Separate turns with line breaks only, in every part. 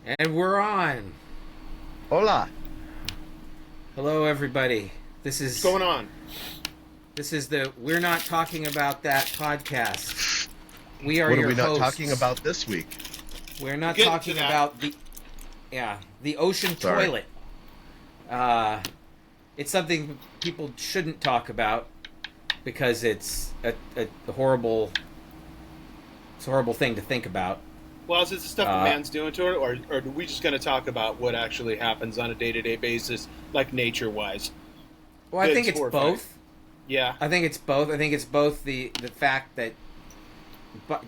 And we're on.
Hola.
Hello, everybody.
What's going on?
This is the We're Not Talking About That podcast. We are
What
your
are we not
hosts.
talking about this week?
We're not
Get to
talking
that.
about the ocean
Sorry.
toilet. It's something people shouldn't talk about because it's a horrible thing to think about.
Well, is it the stuff the man's doing to it, or are we just going to talk about what actually happens on a day-to-day basis, like nature-wise?
Well, I think it's
horrifying.
both.
Yeah.
I think it's both. I think it's both the fact that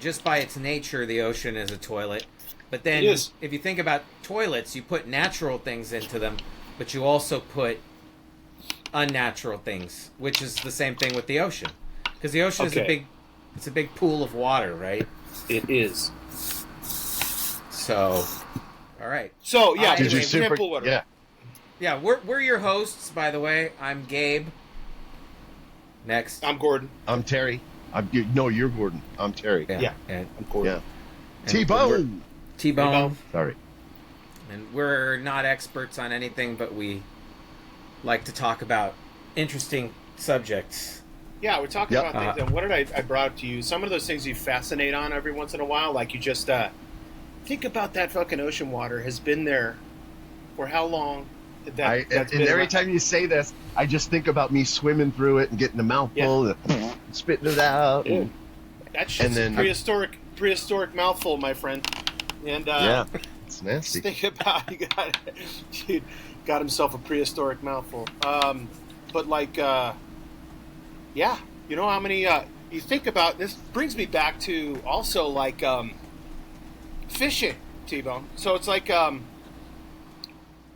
just by its nature, the ocean is a toilet. But then,
It is.
if you think about toilets, you put natural things into them, but you also put unnatural things, which is the same thing with the ocean. Because the ocean is a big pool of water, right?
It is.
So, all right.
So, yeah,
Did you
anyway, simple water.
Yeah, we're your hosts, by the way. I'm Gabe. Next.
I'm Gordon.
I'm Terry. No, you're Gordon. I'm Terry.
Yeah.
And
I'm Gordon.
Yeah. T-Bone.
T-Bone.
Sorry.
And we're not experts on anything, but we like to talk about interesting subjects.
Yeah, we're talking
Yep.
about things. And what did I brought to you? Some of those things you fascinate on every once in a while. Like you just think about that fucking ocean water has been there for how long?
And
That's been
every
around.
time you say this, I just think about me swimming through it and getting a mouthful and spitting it out.
Ooh. That shit's
And then-
a prehistoric mouthful, my friend. And
Yeah, it's nasty.
think about dude got himself a prehistoric mouthful. But like, yeah, you know how many you think about this brings me back to also like fishing, T-Bone. So it's like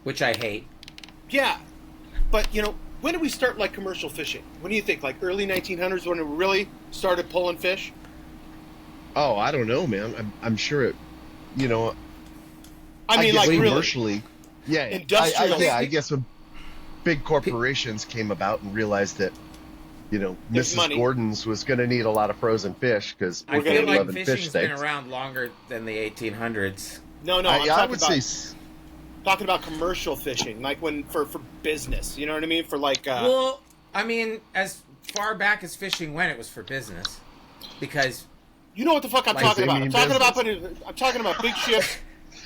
Which I hate.
yeah, but you know when did we start like commercial fishing? When do you think like early 1900s when we really started pulling fish?
Oh, I don't know, man. I'm sure it. You know,
I mean,
guess
like really.
commercially. Yeah,
Industrial.
I guess when big corporations came about and realized that,
There's
Mrs.
money.
Gordon's was going to need a lot of frozen fish because
I
people
feel
are
like
loving fish
fishing's been
steaks.
around longer than the 1800s.
No, I'm
I
talking
would
about
say.
talking about commercial fishing, like when for business. You know what I mean? For like
Well, I mean, as far back as fishing went, it was for business. Because
you know what the fuck I'm
Like,
talking about?
they
I'm
mean
talking about big ships,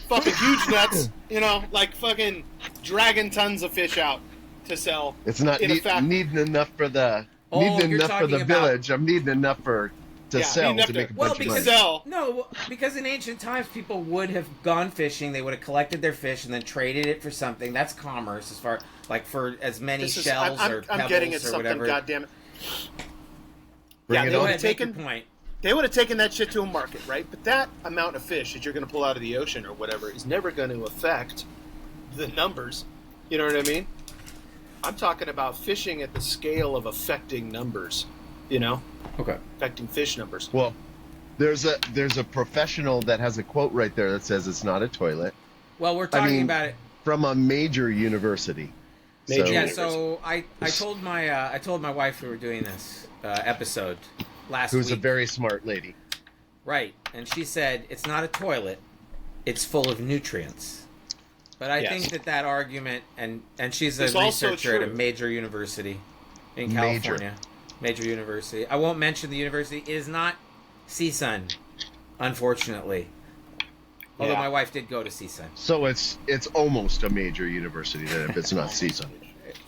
fucking huge nets. You know, like fucking dragging tons of fish out to sell.
It's not
in a factory.
needing enough for the
you're
for the
talking about-
village. I'm needing enough to
Yeah,
sell
needing
to
enough
make a
to-
Well,
bunch of
because
money.
Sell.
no, because in ancient times people would have gone fishing. They would have collected their fish and then traded it for something. That's commerce, as far like for as many
This is-
shells
I'm
or pebbles
I'm getting at
or
something.
whatever.
Goddammit.
Bring
Yeah,
it
they
Go
on.
would
ahead, make your
taken-
point.
They would have taken that shit to a market, right? But that amount of fish that you're going to pull out of the ocean or whatever is never going to affect the numbers. You know what I mean? I'm talking about fishing at the scale of affecting numbers. You know,
Okay.
affecting fish numbers.
Well, there's a professional that has a quote right there that says it's not a toilet
Well, we're talking
mean,
about it.
from a major university.
Major
Yeah.
University.
So I told my wife we were doing this episode last
Who's a
week.
very smart lady.
Right, and she said it's not a toilet; it's full of nutrients. But I
Yes.
think that argument, and she's a
It's also
researcher at a
true.
major university in
Major.
California. Major university. I won't mention the university. It is not CSUN, unfortunately. Although
Yeah.
my wife did go to CSUN.
So it's almost a major university then if it's not CSUN.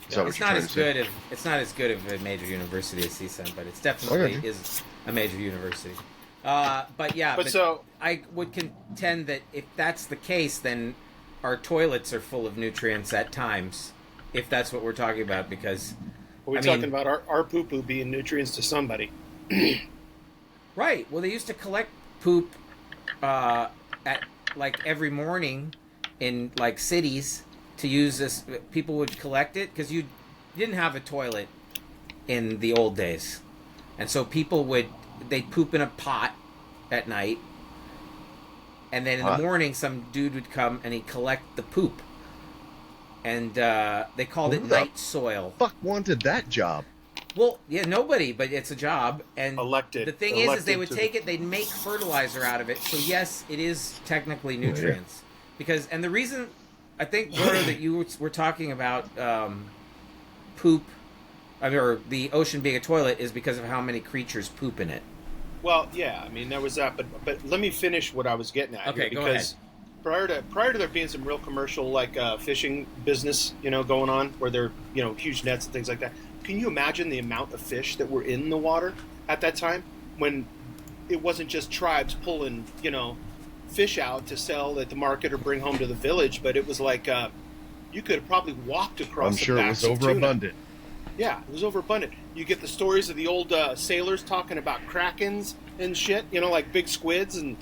Is that what
It's
you're
not
trying
as
to say?
good. It's not as good of a major university as CSUN, but it's definitely
Okay.
is a major university. But yeah,
But so
I would contend that if that's the case, then our toilets are full of nutrients at times, if that's what we're talking about, because...
are we
I
talking
mean-
about our poo-poo being nutrients to somebody?
Right, well, they used to collect poop at, like, every morning in, like, cities to use this... People would collect it, because you didn't have a toilet in the old days. And so people they'd poop in a pot at night, and then in the morning some dude would come and he'd collect the poop, and they called it
Who the
night soil.
Fuck wanted that job.
Well, yeah, nobody, but it's a job. And
Elected.
the thing is they
Elected
would
to
take it, they'd make fertilizer out of it. So yes, it is technically nutrients. because and the reason I think Laura, that you were talking about poop, I mean, or the ocean being a toilet, is because of how many creatures poop in it.
Well, yeah, I mean there was that, but let me finish what I was getting at
Okay,
here,
go
because prior to there being some real commercial like fishing business, going on where they're huge nets and things like that. Can you imagine the amount of fish that were in the water at that time when it wasn't just tribes pulling fish out to sell at the market or bring home to the village, but it was like you could have probably walked across.
I'm sure it was overabundant.
Yeah, it was overabundant. You get the stories of the old sailors talking about krakens and shit, like big squids, and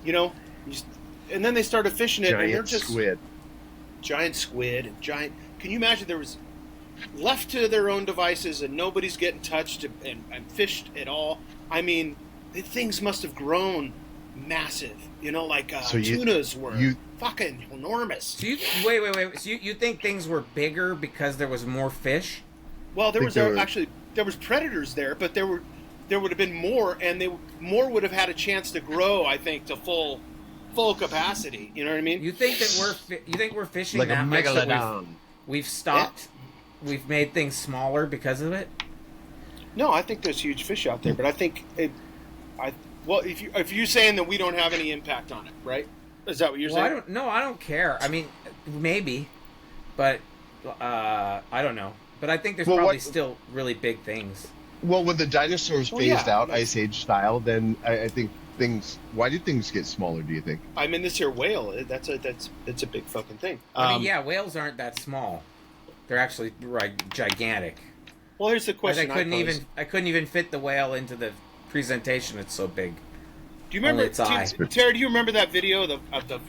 and then they started fishing it, and they're just giant squid and giant. Can you imagine there was left to their own devices and nobody's getting touched and fished at all? I mean, the things must have grown massive, like tunas were fucking enormous.
So wait. So you think things were bigger because there was more fish?
Well, there was predators there, but there would have been more, and more would have had a chance to grow, I think, to full capacity. You know what I mean?
You think we're fishing
like
that
a
much that
megalodon.
we've stopped? Yeah. We've made things smaller because of it?
No, I think there's huge fish out there, but I think if you're saying that we don't have any impact on it, right? Is that what you're saying?
I don't care. I mean, maybe, but I don't know. But I think there's probably still really big things.
Well, when the dinosaurs phased out, Ice Age style, then I think things. Why did things get smaller? Do you think?
I mean, this here whale. That's a big fucking thing.
I mean, whales aren't that small. They're actually gigantic.
Well, here's the question.
I couldn't even fit the whale into the presentation. It's so big.
Do you remember,
its eye.
Terry? Do you remember that video of the?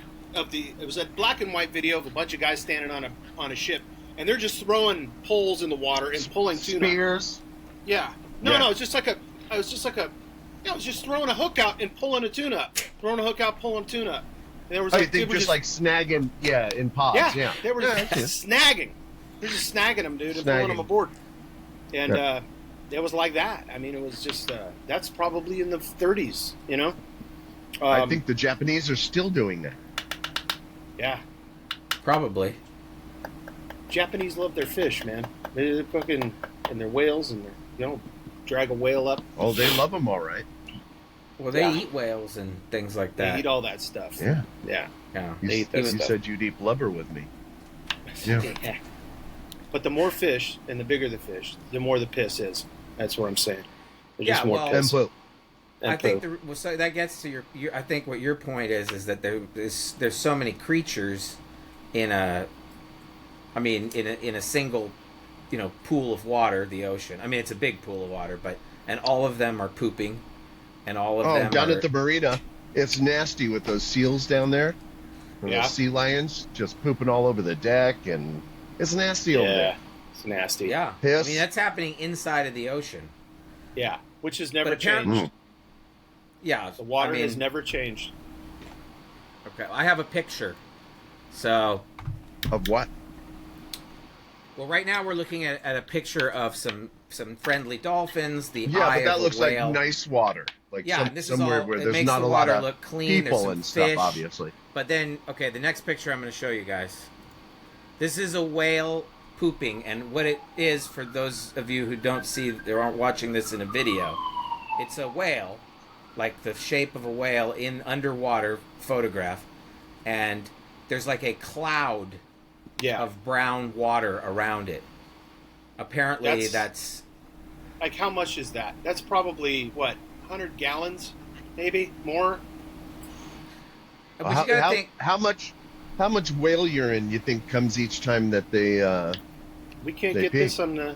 It was a black and white video of a bunch of guys standing on a ship, and they're just throwing poles in the water and pulling tuna.
Spears.
Yeah. No. It's just like a. I was just throwing a hook out and pulling a tuna up. Throwing a hook out, pulling a tuna up. And there was
like, they were just like snagging, in pods. Yeah.
They were just snagging. They're just snagging them, dude, and pulling them aboard. And it was like that. I mean, it was just that's probably in the 30s.
I think the Japanese are still doing that.
Yeah.
Probably.
Japanese love their fish, man. They're fucking, and their whales, and drag a whale up.
Oh, they love them, all right.
Well, they eat whales and things like that.
They eat all that stuff.
Yeah.
Yeah.
They eat that stuff. You said you'd eat blubber with me.
Yeah. But the more fish and the bigger the fish, the more the piss is. That's what I'm saying. There's just more piss.
I think so that gets to your. I think what your point is that there's so many creatures in a single, pool of water, the ocean. I mean, it's a big pool of water, and all of them are pooping, and all of them.
Down at the marina, it's nasty with those seals down there. Those sea lions just pooping all over the deck, and it's nasty over there.
It's nasty.
Yeah,
piss.
I mean that's happening inside of the ocean.
Yeah, which has never changed.
Yeah,
the water has never changed.
Okay, I have a picture. So,
of what?
Well, right now we're looking at a picture of some friendly dolphins. The eye
but that
of
looks
a whale.
like nice water. Like somewhere where there's not a lot of
look clean.
people and
fish,
stuff, obviously.
But then, the next picture I'm going to show you guys. This is a whale pooping, and what it is, for those of you who don't see or aren't watching this in a video, it's a whale, like the shape of a whale in underwater photograph, and there's like a cloud of brown water around it. Apparently that's
like, how much is that? That's probably 100 gallons, maybe more.
But you gotta think,
how much whale urine you think comes each time that they
we can't get pee? This on the.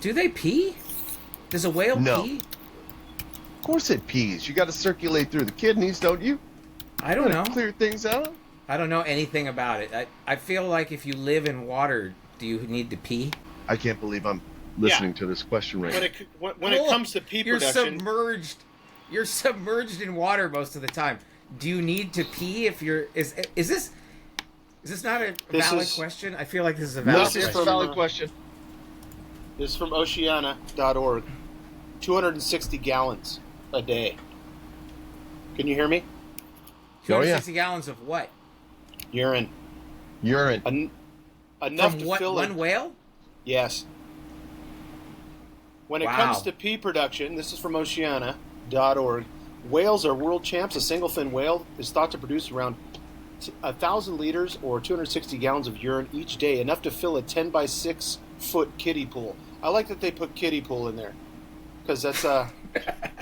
Do they pee? Does a whale pee?
Of course it pees. You got to circulate through the kidneys, don't you?
I don't know.
Clear things out.
I don't know anything about it. I feel like if you live in water, do you need to pee?
I can't believe I'm listening to this question right
now. When it comes to pee production...
You're submerged in water most of the time. Do you need to pee if you're... Is this not a valid question? I feel like this is a valid question.
This is a valid question.
This is from oceana.org. 260 gallons a day. Can you hear me?
260 gallons of what?
Urine. Enough
From
to
what?
fill
One whale?
Yes. When it
Wow.
comes to pee production, this is from Oceana.org. Whales are world champs. A single fin whale is thought to produce around 1,000 liters or 260 gallons of urine each day, enough to fill a 10 by 6 foot kiddie pool. I like that they put kiddie pool in there because that's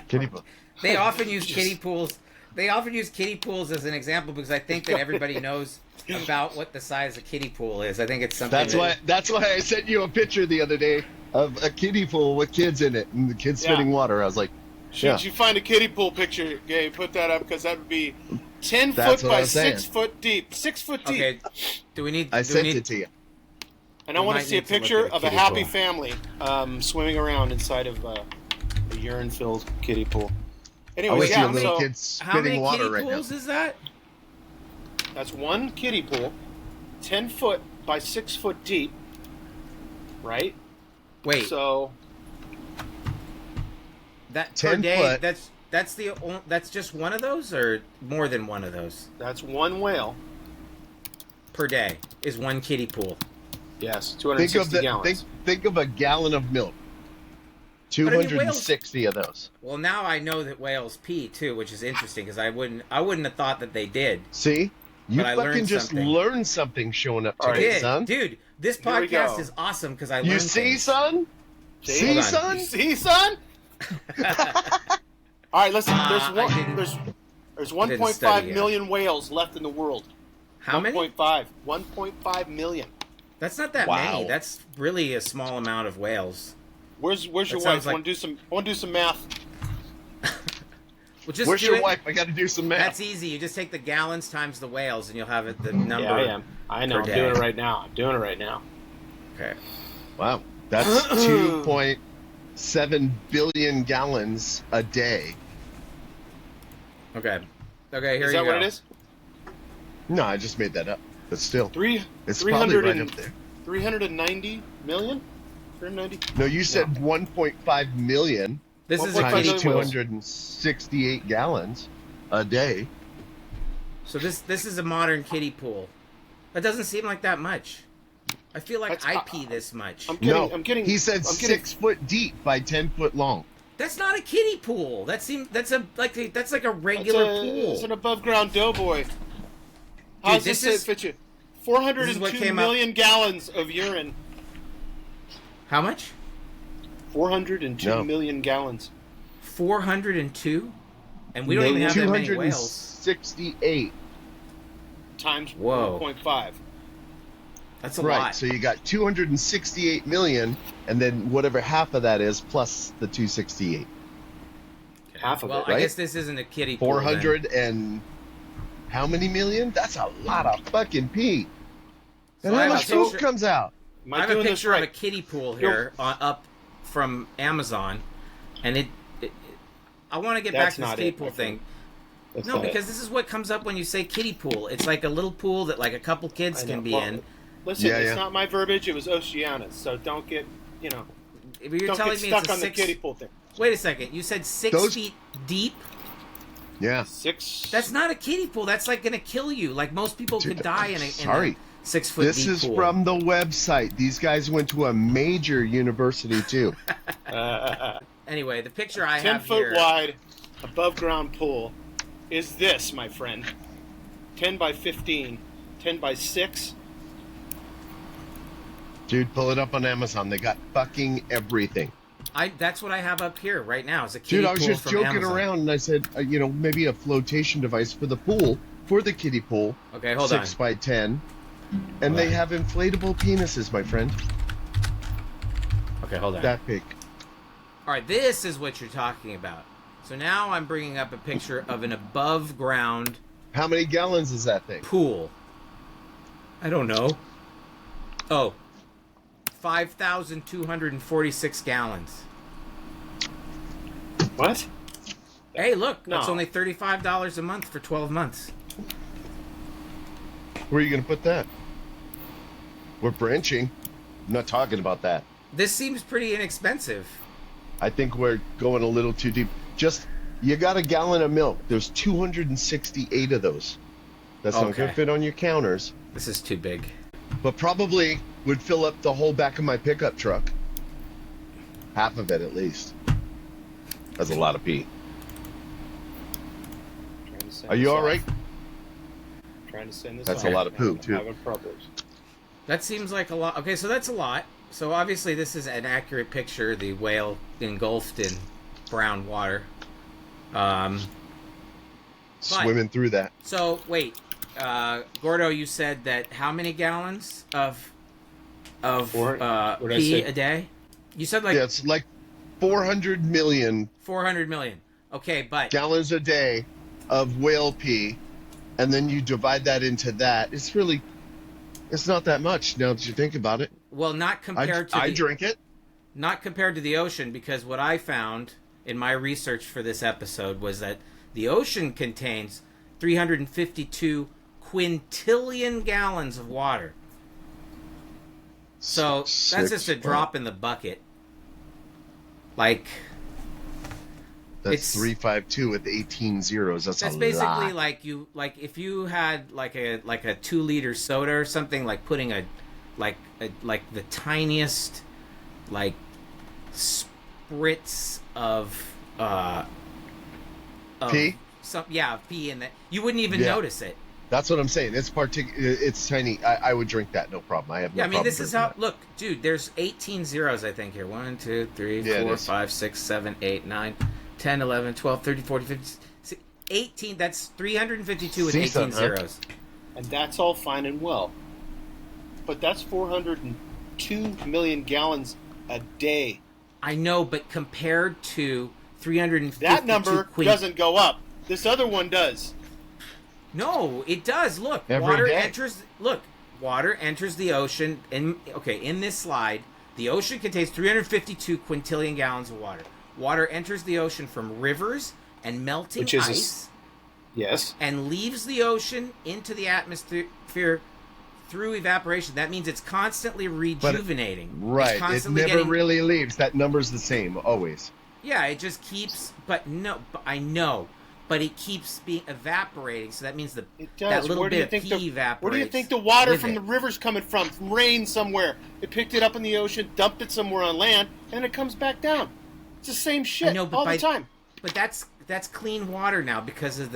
Kiddie pool.
They often use kiddie pools. They often use kiddie pools as an example because I think that everybody knows about what the size of kiddie pool is. I think it's something.
That's why I sent you a picture the other day of a kiddie pool with kids in it and the kids spitting water. I was like,
should you find a kiddie pool picture, Gabe? Put that up because that would be 10 foot by 6 foot deep. 6 foot deep.
Okay. Do we need?
I sent it to you.
And I want to see a picture of a happy family swimming around inside of a urine-filled kiddie pool. Anyways,
how many kids
how many
spitting water
kiddie
right
pools
now?
is that?
That's one kiddie pool, 10 foot by 6 foot deep, right?
Wait.
So
that
10
per day.
foot.
That's just one of those, or more than one of those
that's one whale.
per day is one kiddie pool.
Yes, 260 gallons.
Think of a gallon of milk. 260 of those.
Well, now I know that whales pee too, which is interesting because I wouldn't have thought that they did.
See, you
But I
fucking
learned
just
something.
learned something showing up
I
today,
did,
son.
dude. This
Here we
podcast
go.
is awesome because I learned.
You see,
things.
son?
See?
See,
Hold on.
son?
See, son? All right, listen. There's
study
1.5
it.
million whales left in the world.
How many?
1.5 million.
That's not that
Wow.
many. That's really a small amount of whales.
Where's your
That
wife?
sounds like-
Want to do some math?
Well, just
Where's
do
your
it.
wife? I got to do some math.
That's easy. You just take the gallons times the whales, and you'll have it the number.
Yeah, I am. I know.
per
I'm
day.
doing it right now.
Okay.
Wow. That's 2.7 billion gallons a day.
Okay. Okay. Here
Is
you
that
go.
what it is?
No, I just made that up. But still,
Three.
it's probably right up there.
390 million. 390.
No, you said 1.5 million
This is a
1.5
times
kiddie
million
pool.
268 gallons a day.
So this is a modern kiddie pool. That doesn't seem like that much. I feel like
That's-
I pee this much.
I'm kidding.
He said
I'm kidding.
6 foot deep by 10 foot long.
That's not a kiddie pool. That's like a regular pool.
It's an above ground doughboy. How's
this
this
is-
fit you?
this is what
402
came
million gallons of urine.
How much?
402 million
No.
gallons.
402? And we don't even have that many whales.
268.
Times
Whoa.
1.5.
That's a
Right,
lot.
so you got 268 million, and then whatever half of that is plus the 268.
Half of
Well,
it.
right?
I guess this isn't a kiddie pool.
400 and how many million? That's a lot of fucking pee.
So
And
I
how
have
much
a
poop
picture-
comes out?
Am
I have a
doing this
picture of a
right?
kiddie pool here up from Amazon, and it I want to get back
That's
to this
not
kiddie
it,
pool
my
thing.
friend. That's
No,
not
because
it.
this is what comes up when you say kiddie pool. It's like a little pool that like a couple kids
I
can
know.
be
Well,
in.
Listen,
Yeah,
it's
yeah.
not my verbiage. It was Oceana's, so don't get
But you're
don't
telling
get
me
stuck
it's a
on the
6.
kiddie pool thing.
Wait a second. You said 6
Those-
feet deep.
Yeah.
6.
That's not a kiddie pool. That's like gonna kill you. Like most people could die in a
Sorry.
6 foot
This
deep
is
pool.
from the website. These guys went to a major university too.
Anyway, the picture I
10
have
foot
here.
wide, above ground pool is this, my friend. 10 by 15, 10 by 6.
Dude, pull it up on Amazon. They got fucking everything.
That's what I have up here right now. Is a kiddie
Dude, I was
pool
just
from
joking
Amazon.
around and I said, maybe a flotation device for the pool, for the kiddie pool.
Okay, hold
6 by 10. And they have inflatable penises, my friend.
on. Okay, hold on.
That big.
All right, this is what you're talking about. So now I'm bringing up a picture of an above ground
How many gallons is that thing?
pool. I don't know. Oh, 5,246 gallons.
What?
Hey, look, that's
No.
only $35 a month for 12 months.
Where are you going to put that? We're branching. I'm not talking about that.
This seems pretty inexpensive.
I think we're going a little too deep. Just You got a gallon of milk. There's 268 of those. That's not going to fit on your counters.
This is too big.
But probably would fill up the whole back of my pickup truck. Half of it, at least. That's a lot of pee. Are you all right?
Trying to send this.
That's a lot of poo, too.
Having problems.
That seems like a lot. Okay, so that's a lot. So obviously this is an accurate picture. The whale engulfed in brown water.
Swimming through that.
So wait, Gordo, you said that how many gallons of pee a day? You said like
it's like 400 million.
400 million. Okay, but
gallons a day of whale pee, and then you divide that into that. It's not that much now that you think about it.
Well, not compared to
I drink it.
Not compared to the ocean, because what I found in my research for this episode was that the ocean contains 352 quintillion gallons of water. So that's just a drop in the bucket. Like,
that's 352 with 18 zeros. That's
basically lot. If you had like a 2-liter soda or something, like putting like the tiniest like spritz of
pee.
Pee in that, you wouldn't even notice it.
That's what I'm saying. It's tiny. I would drink that, no problem. I have no problem.
I mean, this is how. Look, dude. There's 18 zeros, I think, here. 1, 2, 3, 4, 5, 6, 7, 8, 9, 10, 11, 12, 13, 14, 15, 18. That's 352 with 18 zeros.
And that's all fine and well. But that's 402 million gallons a day.
I know, but compared to 352,
that number doesn't go up. This other one does.
No, it does. Look, water enters the ocean. In this slide, the ocean contains 352 quintillion gallons of water. Water enters the ocean from rivers and melting ice.
Yes.
And leaves the ocean into the atmosphere through evaporation. That means it's constantly rejuvenating.
Right. It never really leaves. That number's the same always.
Yeah, it just keeps. I know. But it keeps being evaporating, so that means that little bit of pee evaporates.
Where do you think the water from the river's coming from? From rain somewhere. It picked it up in the ocean, dumped it somewhere on land, and it comes back down. It's the same shit all the time.
But that's clean water now because of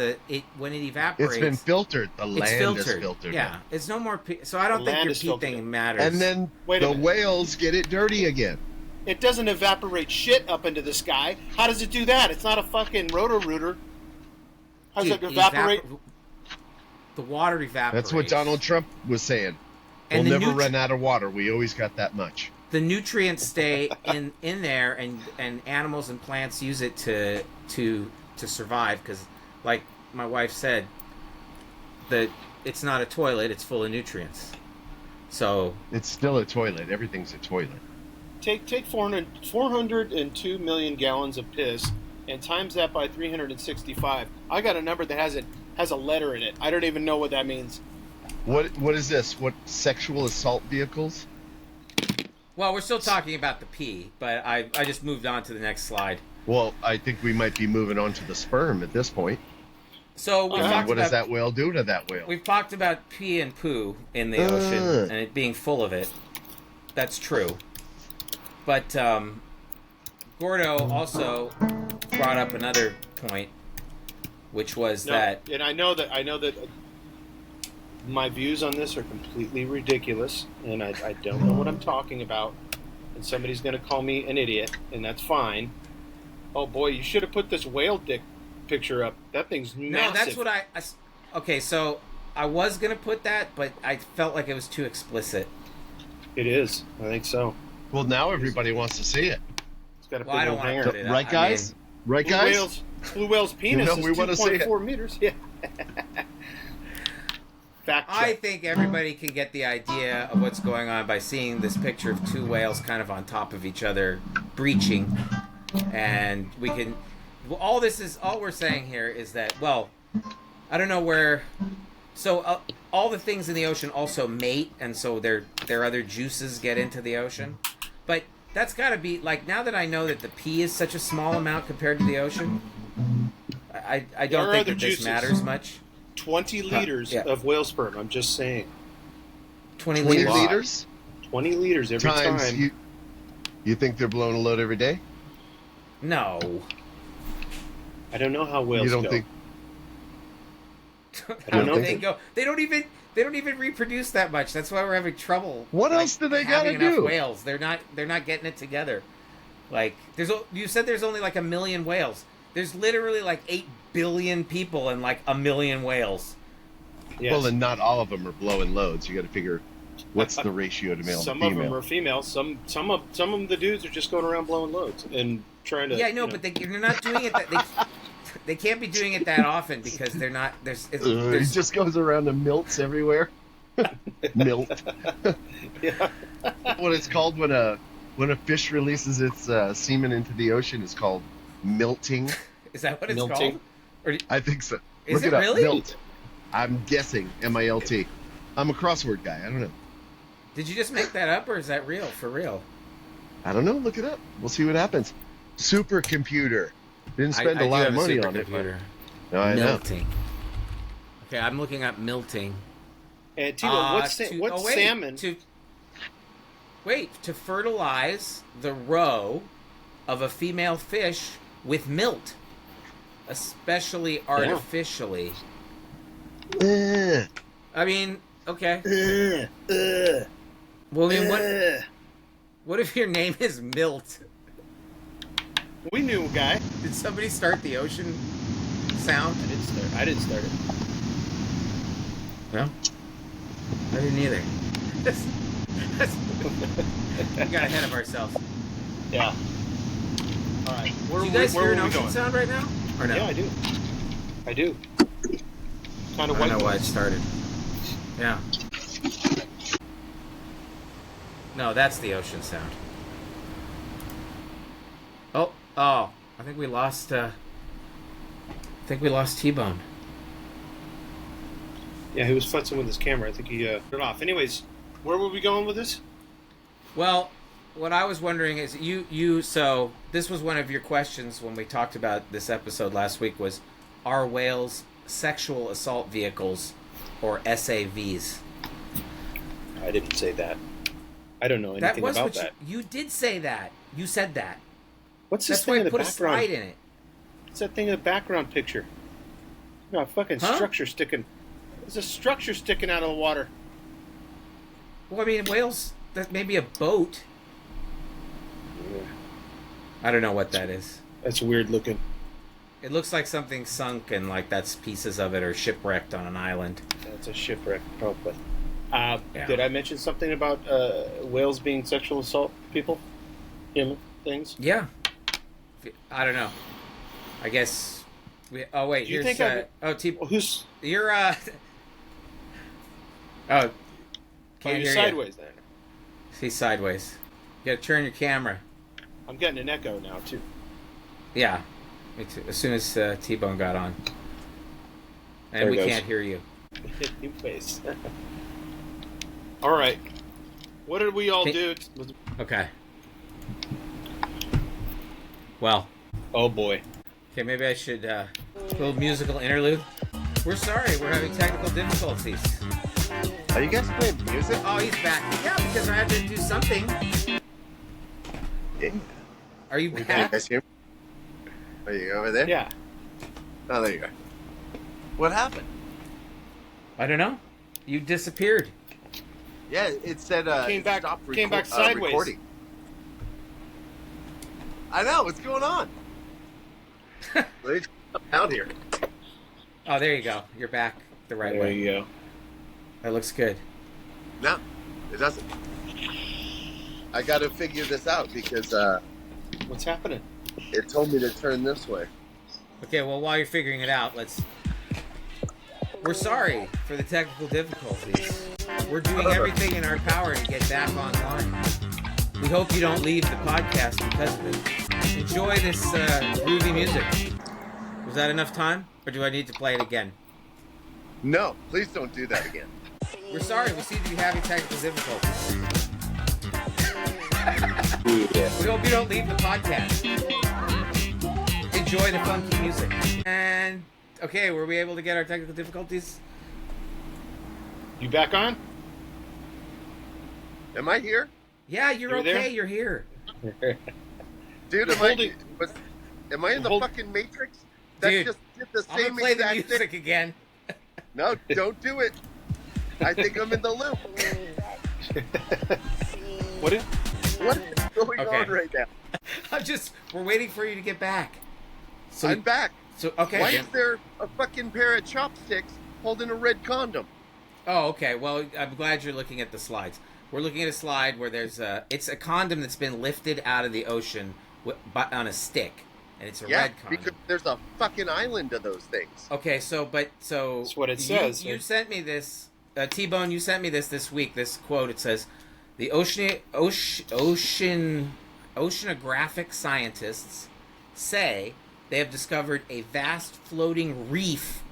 when it evaporates.
It's been filtered. The land is filtered.
Yeah, it's no more pee. So I don't think your pee thing matters.
And then the whales get it dirty again.
It doesn't evaporate shit up into the sky. How does it do that? It's not a fucking roto-rooter. How does it evaporate?
The water evaporates.
That's what Donald Trump was saying. We'll never run out of water. We always got that much.
The nutrients stay in there, and animals and plants use it to survive. Because, like my wife said, that it's not a toilet; it's full of nutrients. So
it's still a toilet. Everything's a toilet.
Take 402 million gallons of piss. And times that by 365. I got a number that has a letter in it. I don't even know what that means.
What is this? What, sexual assault vehicles?
Well, we're still talking about the pee, but I just moved on to the next slide.
Well, I think we might be moving on to the sperm at this point.
So
what does that whale do to that whale?
We've talked about pee and poo in the ocean and it being full of it. That's true. But Gordo also brought up another point, which was that...
And I know that my views on this are completely ridiculous, and I don't know what I'm talking about, and somebody's going to call me an idiot, and that's fine. Oh boy, you should have put this whale dick picture up. That thing's massive.
No, that's what I okay, so I was going to put that, but I felt like it was too explicit.
It is. I think so.
Well, now everybody wants to see it.
It's got a big old hanger.
Right, guys? Right, guys?
Blue whale's penis is 2.4 meters. Yeah. Fact check.
I think everybody can get the idea of what's going on by seeing this picture of two whales kind of on top of each other, breaching. And we can... all we're saying here is that, well, I don't know where... So all the things in the ocean also mate, and so their other juices get into the ocean. But that's got to be, like, now that I know that the pee is such a small amount compared to the ocean, I don't think that this matters much.
20 liters of whale sperm. I'm just saying.
20
liters?
20 liters every time.
You think they're blowing a load every day?
No.
I don't know how whales
you don't
go.
Think...
I don't know. They go. They don't even reproduce that much. That's why we're having trouble.
What else do they gotta
enough
do?
Whales. They're not getting it together. Like you said, there's only like 1 million whales. There's literally like 8 billion people and like 1 million whales.
Yes.
Well, and not all of them are blowing loads. You got to figure what's the ratio to male to female.
Some of them are female. Some of the dudes are just going around blowing loads and trying to.
Yeah, I know, but they're not doing it. They can't be doing it that often because they're not.
He just goes around and milts everywhere. Milt.
Yeah.
What it's called when a fish releases its semen into the ocean is called milting.
Is that what it's
Milting?
called? Or,
I think so.
is
Look
it
it up.
really?
Milt. I'm guessing MILT. I'm a crossword guy. I don't know.
Did you just make that up, or is that real? For real?
I don't know. Look it up. We'll see what happens. Supercomputer. Didn't spend a lot of money on it.
Supercomputer.
No, I know.
Milting. Okay, I'm looking up milting.
And Timo, what's salmon?
To fertilize the roe of a female fish with milt, especially artificially.
Yeah.
I mean, okay. Well, I mean, what if your name is Milt?
We knew a guy.
Did somebody start the ocean sound?
I didn't start it.
No, I didn't either. We got ahead of ourselves.
Yeah. All right.
Do you guys hear an ocean sound right now? Or no?
Yeah, I do. Kind of.
I don't know why it started. Yeah. No, that's the ocean sound. Oh, I think we lost. T-Bone.
Yeah, he was futzing with his camera. I think he turned it off. Anyways, where were we going with this?
Well, what I was wondering is so this was one of your questions when we talked about this episode last week was, are whales sexual assault vehicles or SAVs?
I didn't say that. I don't know anything about that.
You did say that. You said that.
What's this
That's
thing
why
in
I
the
put
background?
a slide in it.
What's that thing in the background picture? No, a fucking structure sticking. There's a structure sticking out of the water.
Well, I mean, whales, that may be a boat.
Yeah.
I don't know what that is.
That's weird looking.
It looks like something sunk and like that's pieces of it or shipwrecked on an island.
That's a shipwreck, probably.
Yeah.
Did I mention something about whales being sexual assault people? Human things?
Yeah. I don't know. I guess. Oh wait,
Do you
here's.
think
who's you're? Oh. Can't
you're
hear
sideways
you.
then.
He's sideways. You gotta turn your camera.
I'm getting an echo now too.
Yeah. Me too. As soon as T-Bone got on, and
There
we
goes.
can't hear you.
Anyways. All right. What did we all do?
Okay. Well.
Oh boy.
Okay, maybe I should little musical interlude. We're sorry, we're having technical difficulties.
Are you guys playing music?
Oh, he's back. Yeah, because I had to do something.
Yeah.
Are you
Can you
back?
guys hear me? Are you over there?
Yeah.
Oh, there you go. What happened?
I don't know. You disappeared.
Yeah, it said
Came back sideways.
Recording. I know. What's going on? Let me come out here.
Oh, there you go. You're back the right
There
way.
you go.
That looks good.
No, it doesn't. I got to figure this out because
What's happening?
it told me to turn this way.
Okay, well, while you're figuring it out, we're sorry for the technical difficulties. We're doing everything in our power to get back online. We hope you don't leave the podcast because of it. Enjoy this groovy music. Was that enough time? Or do I need to play it again?
No, please don't do that again.
We're sorry, we seem to be having technical difficulties. We hope you don't leave the podcast. enjoy the funky music. And okay, were we able to get our technical difficulties?
You back on?
Am I here?
Yeah, you're okay. There? You're here.
Dude, am I in the fucking Matrix? That
Dude,
just did the same
I'm gonna play the
exact
music
thing.
again.
No, don't do it. I think I'm in the loop.
What is
going on right now?
We're waiting for you to get back.
So I'm back.
So okay.
Why is there a fucking pair of chopsticks holding a red condom?
Oh, okay. Well, I'm glad you're looking at the slides. We're looking at a slide where it's a condom that's been lifted out of the ocean on a stick, and it's a red condom.
Because there's a fucking island of those things.
Okay, so
that's what it says.
You sent me this, T-Bone. You sent me this week. This quote. It says, "The oceanographic scientists say they have discovered a vast floating reef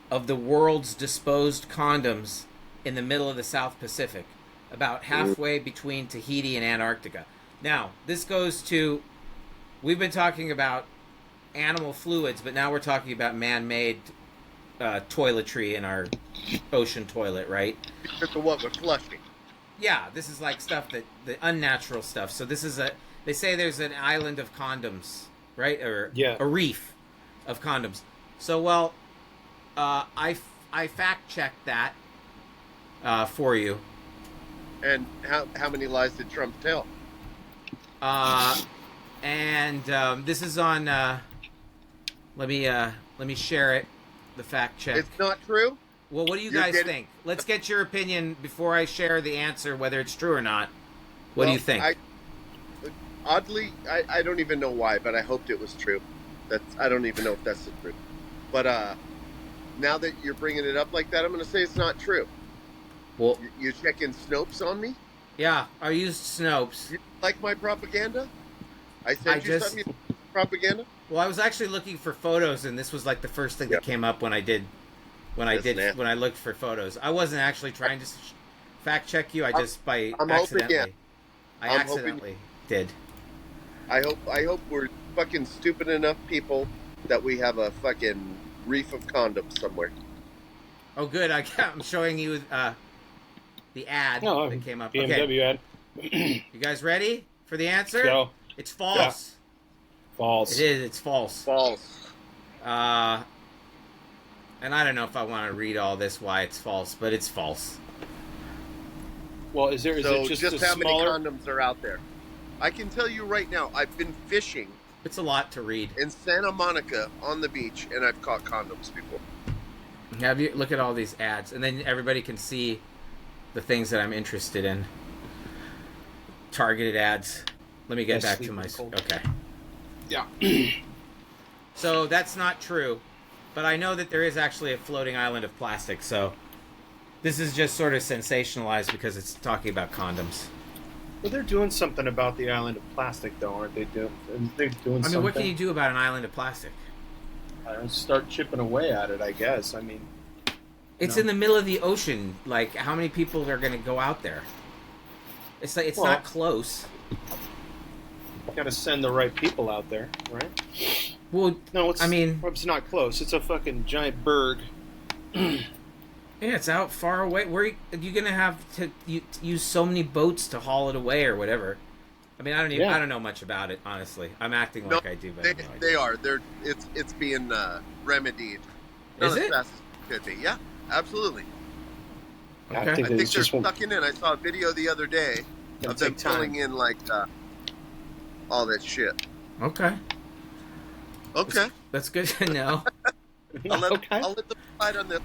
of the world's disposed condoms in the middle of the South Pacific, about halfway between Tahiti and Antarctica." Now, this goes to, we've been talking about animal fluids, but now we're talking about man-made toiletry in our ocean toilet, right?
Because of what we're flushing.
Yeah, this is like stuff the unnatural stuff. So this is they say there's an island of condoms, right? Or a reef of condoms. So, well, I fact-checked that for you.
And how many lies did Trump tell?
And this is on. Let me share it. The fact check.
It's not true.
Well, what do you guys think? Let's get your opinion before I share the answer, whether it's true or not. What do you think?
Oddly, I don't even know why, but I hoped it was true. I don't even know if that's the truth. But now that you're bringing it up like that, I'm going to say it's not true.
Well,
you checking Snopes on me?
Yeah, I used Snopes.
You like my propaganda? I sent you something propaganda?
Well, I was actually looking for photos, and this was like the first thing that came up when I looked for photos. I wasn't actually trying to fact check you. I accidentally did.
I hope we're fucking stupid enough people that we have a fucking reef of condoms somewhere.
Oh, good. I'm showing you the ad that came up.
BMW ad.
You guys ready for the answer?
Go.
It's false.
Yeah. False.
It is. It's false.
False.
And I don't know if I want to read all this why it's false, but it's false.
Well, is it just
how many condoms are out there? I can tell you right now, I've been fishing.
It's a lot to read.
In Santa Monica on the beach, and I've caught condoms before.
Have you look at all these ads, and then everybody can see the things that I'm interested in. Targeted ads. Let me get back to my... Okay.
Yeah.
So that's not true, but I know that there is actually a floating island of plastic, so this is just sort of sensationalized because it's talking about condoms.
Well, they're doing something about the island of plastic, though, aren't they?
What can you do about an island of plastic?
Start chipping away at it, I guess. I mean...
It's in the middle of the ocean. Like, how many people are going to go out there? It's like not close.
Got to send the right people out there, right?
Well,
no, it's not close. It's a fucking giant berg.
Yeah, it's out far away. Where are you going to have to use so many boats to haul it away or whatever? I mean, I don't know much about it, honestly. I'm acting like I do, but
they are. It's being remedied.
Is it?
As fast as it could be. Yeah, absolutely.
Okay.
I think
they're sucking in. I saw a video the other day of them pulling in like all that shit.
Okay.
Okay.
That's good to know.
I'll let them slide on this.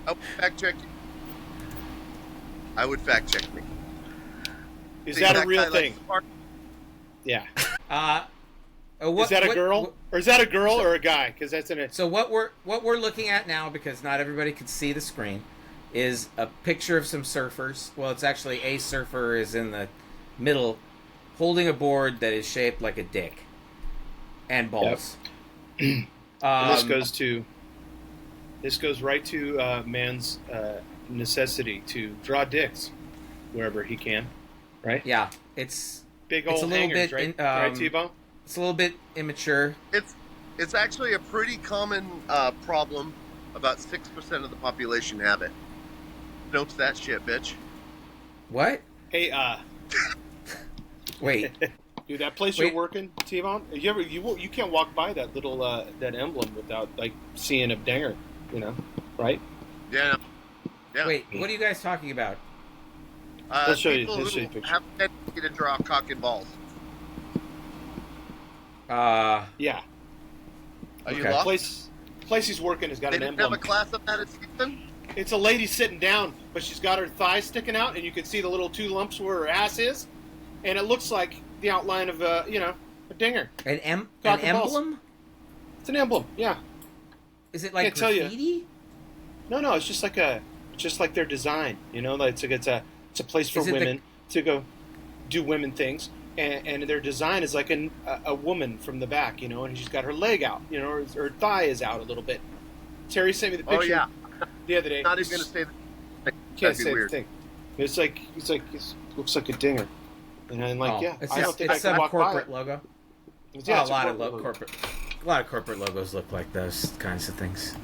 I'll fact check you. I would fact check me.
Is that a real thing? Yeah. Is that a girl? Or is that a girl or a guy? Because that's in it.
So what we're looking at now, because not everybody can see the screen, is a picture of some surfers. Well, it's actually a surfer is in the middle, holding a board that is shaped like a dick, and balls.
Yep. This goes right to man's necessity to draw dicks wherever he can, right?
Yeah, it's
big old hangers, right? Right, T-Bone?
It's a little bit immature.
It's actually a pretty common problem. About 6% of the population have it. Notes that shit, bitch.
What?
Hey,
Wait.
dude, that place
Wait.
you're working, T-Von, you can't walk by that little that emblem without like seeing a dinger, you know, right?
Yeah. Yeah.
Wait, what are you guys talking about?
Let's show you.
People
Let's show you a
who
picture.
have a tendency to draw cock and balls.
Yeah,
Are you
Okay.
lost?
place he's working has got
They
an
didn't
emblem.
have a class of that at Stevenson?
It's a lady sitting down, but she's got her thighs sticking out, and you can see the little 2 lumps where her ass is, and it looks like the outline of a dinger.
An
Cock and balls.
emblem?
It's an emblem. Yeah.
Is it like
Can't tell you.
graffiti?
No, it's just like their design. You know, like it's a place for
Is it
women to go do women things, and their design is like a woman from the back, you know, and she's got her leg out, you know, her thigh is out a little bit. Terry sent me the picture
Oh, yeah.
the other day.
Not even going to say that.
Can't
That'd be
say
weird.
the thing. It's like it looks like a dinger, and I'm like, yeah,
it's
I don't
just,
think I
it's
can
some
walk by
corporate
it.
logo.
Yeah,
a
it's
lot of
corporate logo.
a lot of corporate logos look like those kinds of things.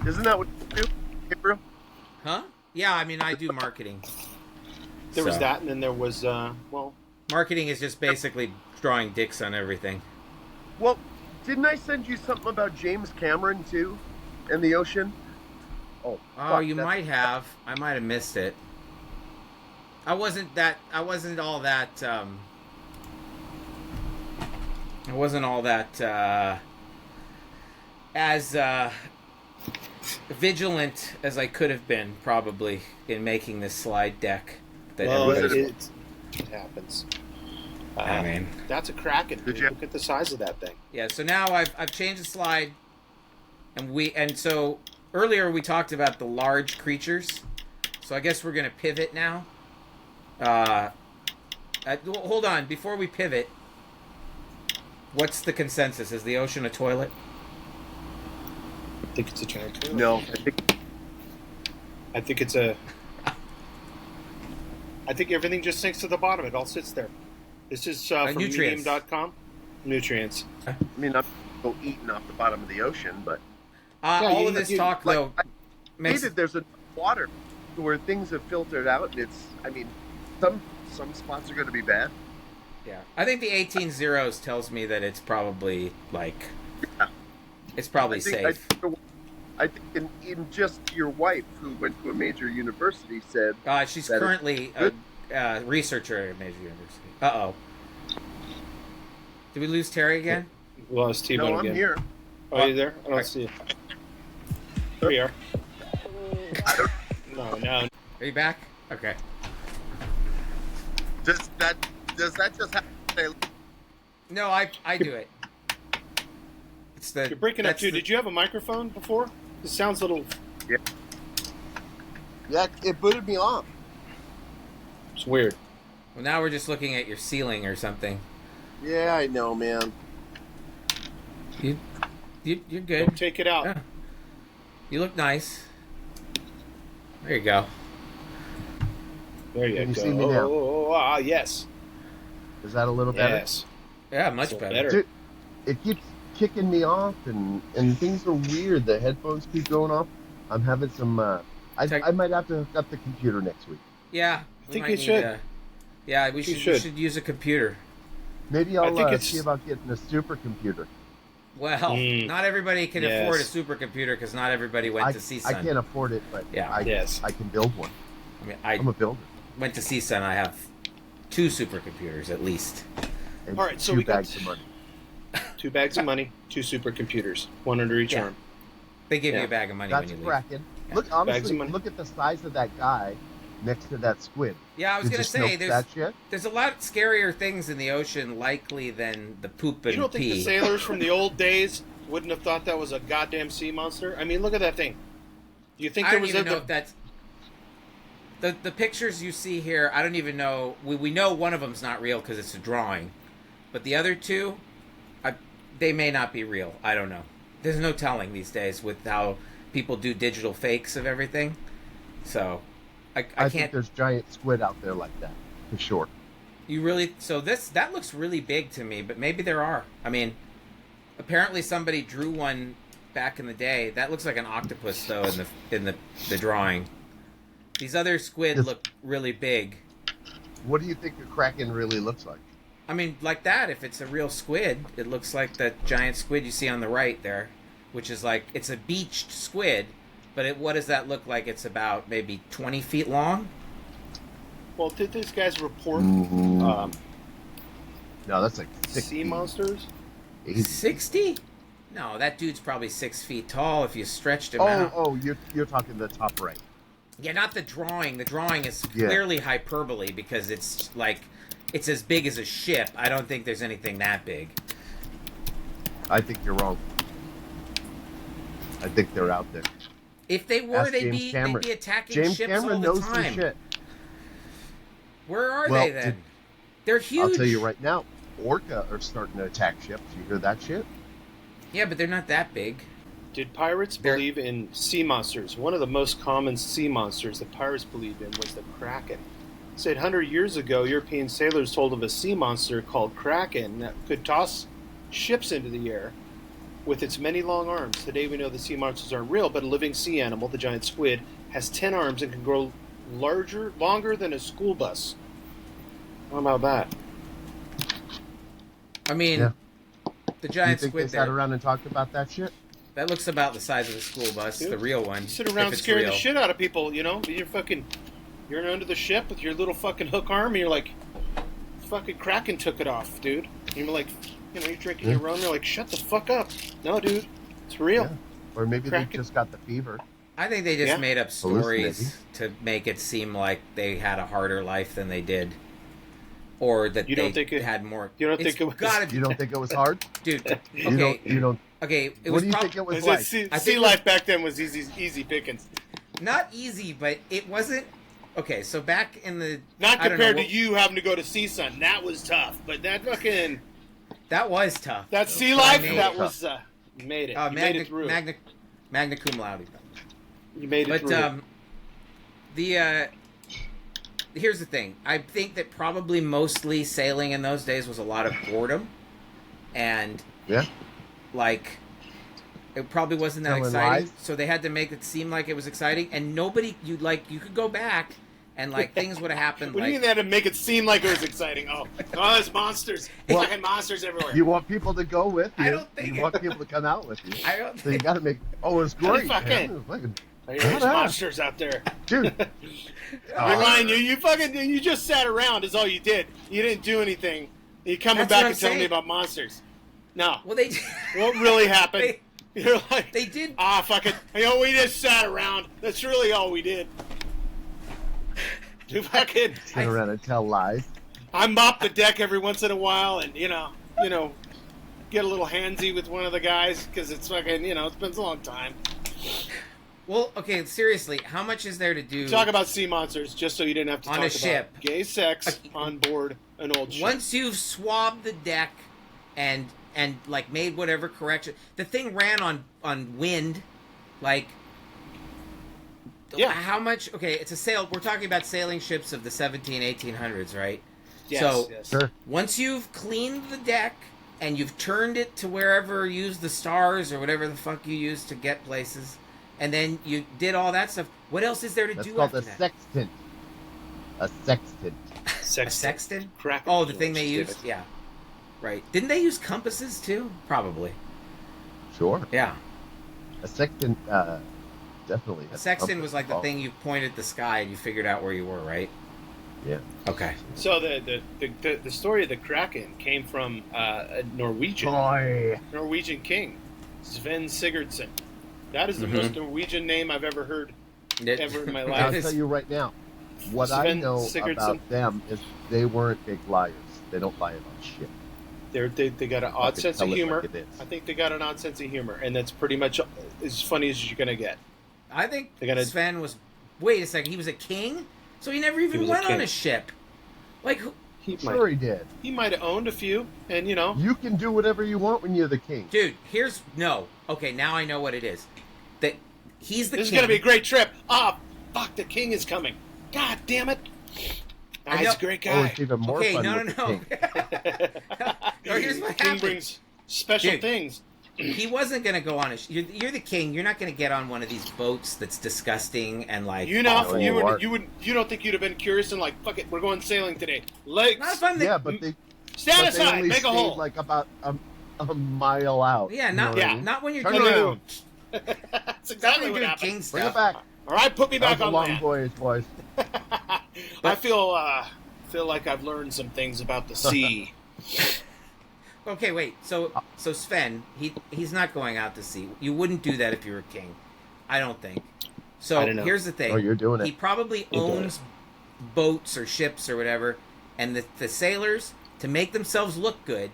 Isn't that what you do, Gabriel?
Huh? Yeah, I mean, I do marketing.
There was
So,
that, and then there was
Marketing is just basically drawing dicks on everything.
Well, didn't I send you something about James Cameron, too, and the ocean? Oh,
Oh,
fuck,
you
that's-
might have. I might have missed it. I wasn't all that. I wasn't all that as vigilant as I could have been, probably, in making this slide deck. That
well,
everybody's-
it happens.
I mean,
That's a kraken.
Did
Dude.
you-
Look at the size of that thing.
yeah. So now I've changed the slide, and so earlier we talked about the large creatures. So I guess we're gonna pivot now. Hold on, before we pivot, what's the consensus? Is the ocean a toilet?
I think it's a giant toilet.
No,
I think it's a. I think everything just sinks to the bottom. It all sits there. This is from
nutrients.
medium.com. Nutrients.
I mean, I'm go eating off the bottom of the ocean, but
All of this talk,
like,
though,
I
makes
stated there's enough water where things have filtered out, and it's. I mean, some spots are going to be bad.
yeah. I think the 18 zeros tells me that it's probably like it's probably safe.
I think in just your wife, who went to a major university, said
She's
that is
currently a researcher at a major university. Uh-oh. Did we lose Terry again?
We lost T-Bone
"No, I'm
again.
here."
Oh, are you there? I don't see you. There you are. No.
Are you back? Okay.
Does that just happen to say,
No, I do it. It's the
You're breaking up
that's
too.
the-
Did you have a microphone before? It sounds a little.
yeah, it booted me off.
It's weird.
Well, now we're just looking at your ceiling or something.
Yeah, I know, man.
You're good.
Don't take it out.
Yeah. You look nice. There you go.
There you
Can you
go.
see me now?
Oh, yes.
Is that a little better?
Yes.
Yeah, much
So
better.
Dude, it keeps kicking me off, and things are weird. The headphones keep going off. I'm having some. I might have to hook up the computer next week.
Yeah,
I think
might
you
need
should.
Yeah, we
You
should
should.
use a computer.
Maybe
I
I'll
think it's-
see about getting a supercomputer.
Well, not everybody can
Yes.
afford a supercomputer because not everybody went to
I
CSUN.
can't afford it, but
Yeah.
Yes.
I can build one.
I mean,
I'm a builder.
went to CSUN. I have 2 supercomputers at least.
And
All right, so
2
we got-
bags of money.
2 bags of money, 2 supercomputers, 1 under each
Yeah.
arm.
They give you
Yeah.
a bag of money
That's
when you leave.
cracking.
Yeah.
Look,
Bags of
honestly,
money.
look at the size of that guy next to that squid.
Yeah, I was
Did
gonna
you
say
smoke
there's
that shit?
there's a lot scarier things in the ocean likely than the poop and
You don't think
pee.
the sailors from the old days wouldn't have thought that was a goddamn sea monster? I mean, look at that thing. Do you think
I
there
don't
was
even
a
know if that's the pictures you see here. I don't even know. We know one of them's not real because it's a drawing, but the other 2, they may not be real. I don't know. There's no telling these days with how people do digital fakes of everything. So I
I
can't.
think there's giant squid out there like that, for sure.
You really? So that looks really big to me, but maybe there are. I mean, apparently somebody drew one back in the day. That looks like an octopus though in the drawing. These other squid look really big.
What do you think a kraken really looks like?
I mean, like that. If it's a real squid, it looks like that giant squid you see on the right there, which is like it's a beached squid. But what does that look like? It's about maybe 20 feet long.
Well, did these guys report
No, that's like 60.
sea monsters?
60? No, that dude's probably 6 feet tall if you stretched him out.
Oh, you're talking the top right.
Yeah, not the drawing. The drawing is clearly hyperbole because it's like it's as big as a ship. I don't think there's anything that big.
I think you're wrong. I think they're out there.
If they were,
Ask
they'd
James
be
Cameron.
attacking
James
ships
Cameron
all
knows
the
some
time.
shit.
Where are
Well,
they then? They're huge.
I'll tell you right now, orca are starting to attack ships. You hear that shit?
Yeah, but they're not that big.
Did pirates believe in sea monsters? One of the most common sea monsters that pirates believed in was the kraken. Said 100 years ago, European sailors told of a sea monster called kraken that could toss ships into the air with its many long arms. Today we know the sea monsters aren't real, but a living sea animal, the giant squid, has 10 arms and can grow longer than a school bus. How about that?
I mean, the
Do you
giant
think
squid
they sat
there.
around and talked about that shit?
That looks about the size of a school bus,
Dude,
the real one.
You sit around
if it's
scaring the
real.
shit out of people, you know? You're under the ship with your little fucking hook arm, and you're like, fucking kraken took it off, dude. And you're like, you're drinking your rum, you're like, shut the fuck up. No, dude, it's real.
Yeah. Or maybe
Kraken.
they just got the fever.
I think they just made up stories
Hallucinating.
to make it seem like they had a harder life than they did, or that
You don't
they
think it-
had more.
you don't
It's
think it was-
gotta be,
You don't think it was hard?
dude? Okay,
You don't.
okay. It
What
was
do you think it was
Is
like?
it sea,
I
sea
think
life back then was easy pickings.
not easy, but it wasn't. Okay, so back in the
Not
I don't know,
compared to
what-
you having to go to CSUN. That was tough. But that fucking
That was tough.
that sea
But I
life,
made
that
it.
was you made it. You made
magna,
it through.
magna cum laude.
You made it
But
through.
Here's the thing. I think that probably mostly sailing in those days was a lot of boredom, and
Yeah.
like it probably wasn't that
Telling
exciting.
lies?
So they had to make it seem like it was exciting, and nobody you could go back and like things would have happened.
What do you mean
Like
they had to make it seem like it was exciting? Oh, there's monsters.
Well,
Fucking monsters everywhere.
You want people to go with you.
I don't think
you want people to come out with you.
I don't
So you
think
got to make. Oh, it's great.
Fucking-
man. It's fucking-
There's
Shut up.
monsters out there.
dude.
You're lying. You just sat around is all you did. You didn't do anything. You coming
That's
back
what I'm
and telling me
saying.
about monsters. No.
well they
What really happened? You're like,
they did.
fucking, we just sat around. That's really all we did. You fucking,
Sit around and tell lies.
I mop the deck every once in a while, and get a little handsy with one of the guys because it's fucking, it's been a long time.
Well, okay, seriously, how much is there to do?
Talk about sea monsters, just so you didn't have to
On
talk
a
about
ship.
gay sex on board an old ship.
Once you've swabbed the deck and like made whatever correction, the thing ran on wind, like
Yeah.
how much? Okay, it's a sail. We're talking about sailing ships of the 1800s, right?
Yes,
so
yes.
Sure.
once you've cleaned the deck and you've turned it to wherever you use the stars or whatever the fuck you use to get places, and then you did all that stuff, what else is there to
That's
do
called
after
a
that?
sextant. A sextant.
A sextant?
Crack
Oh, the thing they
George,
used?
David.
Yeah. Right. Didn't they use compasses too? Probably.
Sure.
Yeah.
A sextant. Definitely.
A
has
sextant
compass
was like the
involved.
thing you pointed at the sky and you figured out where you were, right?
Yeah.
Okay.
So the story of the Kraken came from a Norwegian king, Sven Sigurdsson. That is the
Mhm.
most Norwegian name I've ever heard ever in my
And
life.
I'll tell you right now, what I
Sven
know
Sigurdsson.
about them is they weren't big liars. They don't lie about shit.
They got an odd
Fucking
sense of
tell it
humor.
like it is.
I think they got an odd sense of humor, and that's pretty much as funny as you're gonna get.
I think
They gotta-
Sven was. Wait a second. He was a king, so he never even
was a
went on
king.
a ship. Like,
He
Sure he did.
might have owned a few, and
You can do whatever you want when you're the king.
dude. Here's no. Okay, now I know what it is. That he's the
this is
king.
gonna be a great trip. Fuck, the king is coming. God damn it!
I
He's
know-
a great
Oh,
guy.
it's even more
Okay,
fun
no,
with
no,
the
no.
king.
No, here's what
King
happened.
brings special
Dude.
things.
he wasn't going to go on you're the king. You're not going to get on one of these boats that's disgusting and like
You know,
awful.
you don't think you'd have been curious and like, fuck it, we're going sailing today. Legs.
Not if I'm the,
Yeah, but they
Stand
but they
aside,
only
make a
stayed,
hole.
like about a mile out.
yeah,
you know
not
what I mean?
not when you're
Turn
doing
around.
That's
not
exactly
when
what
you're doing
happened.
king
Bring
stuff.
it back.
All right, put me
That
back
was a
on
long
land.
voyage, boys.
I feel like I've learned some things about the sea.
Okay, wait. So Sven, he's not going out to sea. You wouldn't do that if you were king. I don't think. So
I don't know.
here's the thing.
Oh, you're doing it.
He probably
You're doing
owns boats or ships or whatever, and the sailors, to make themselves look good,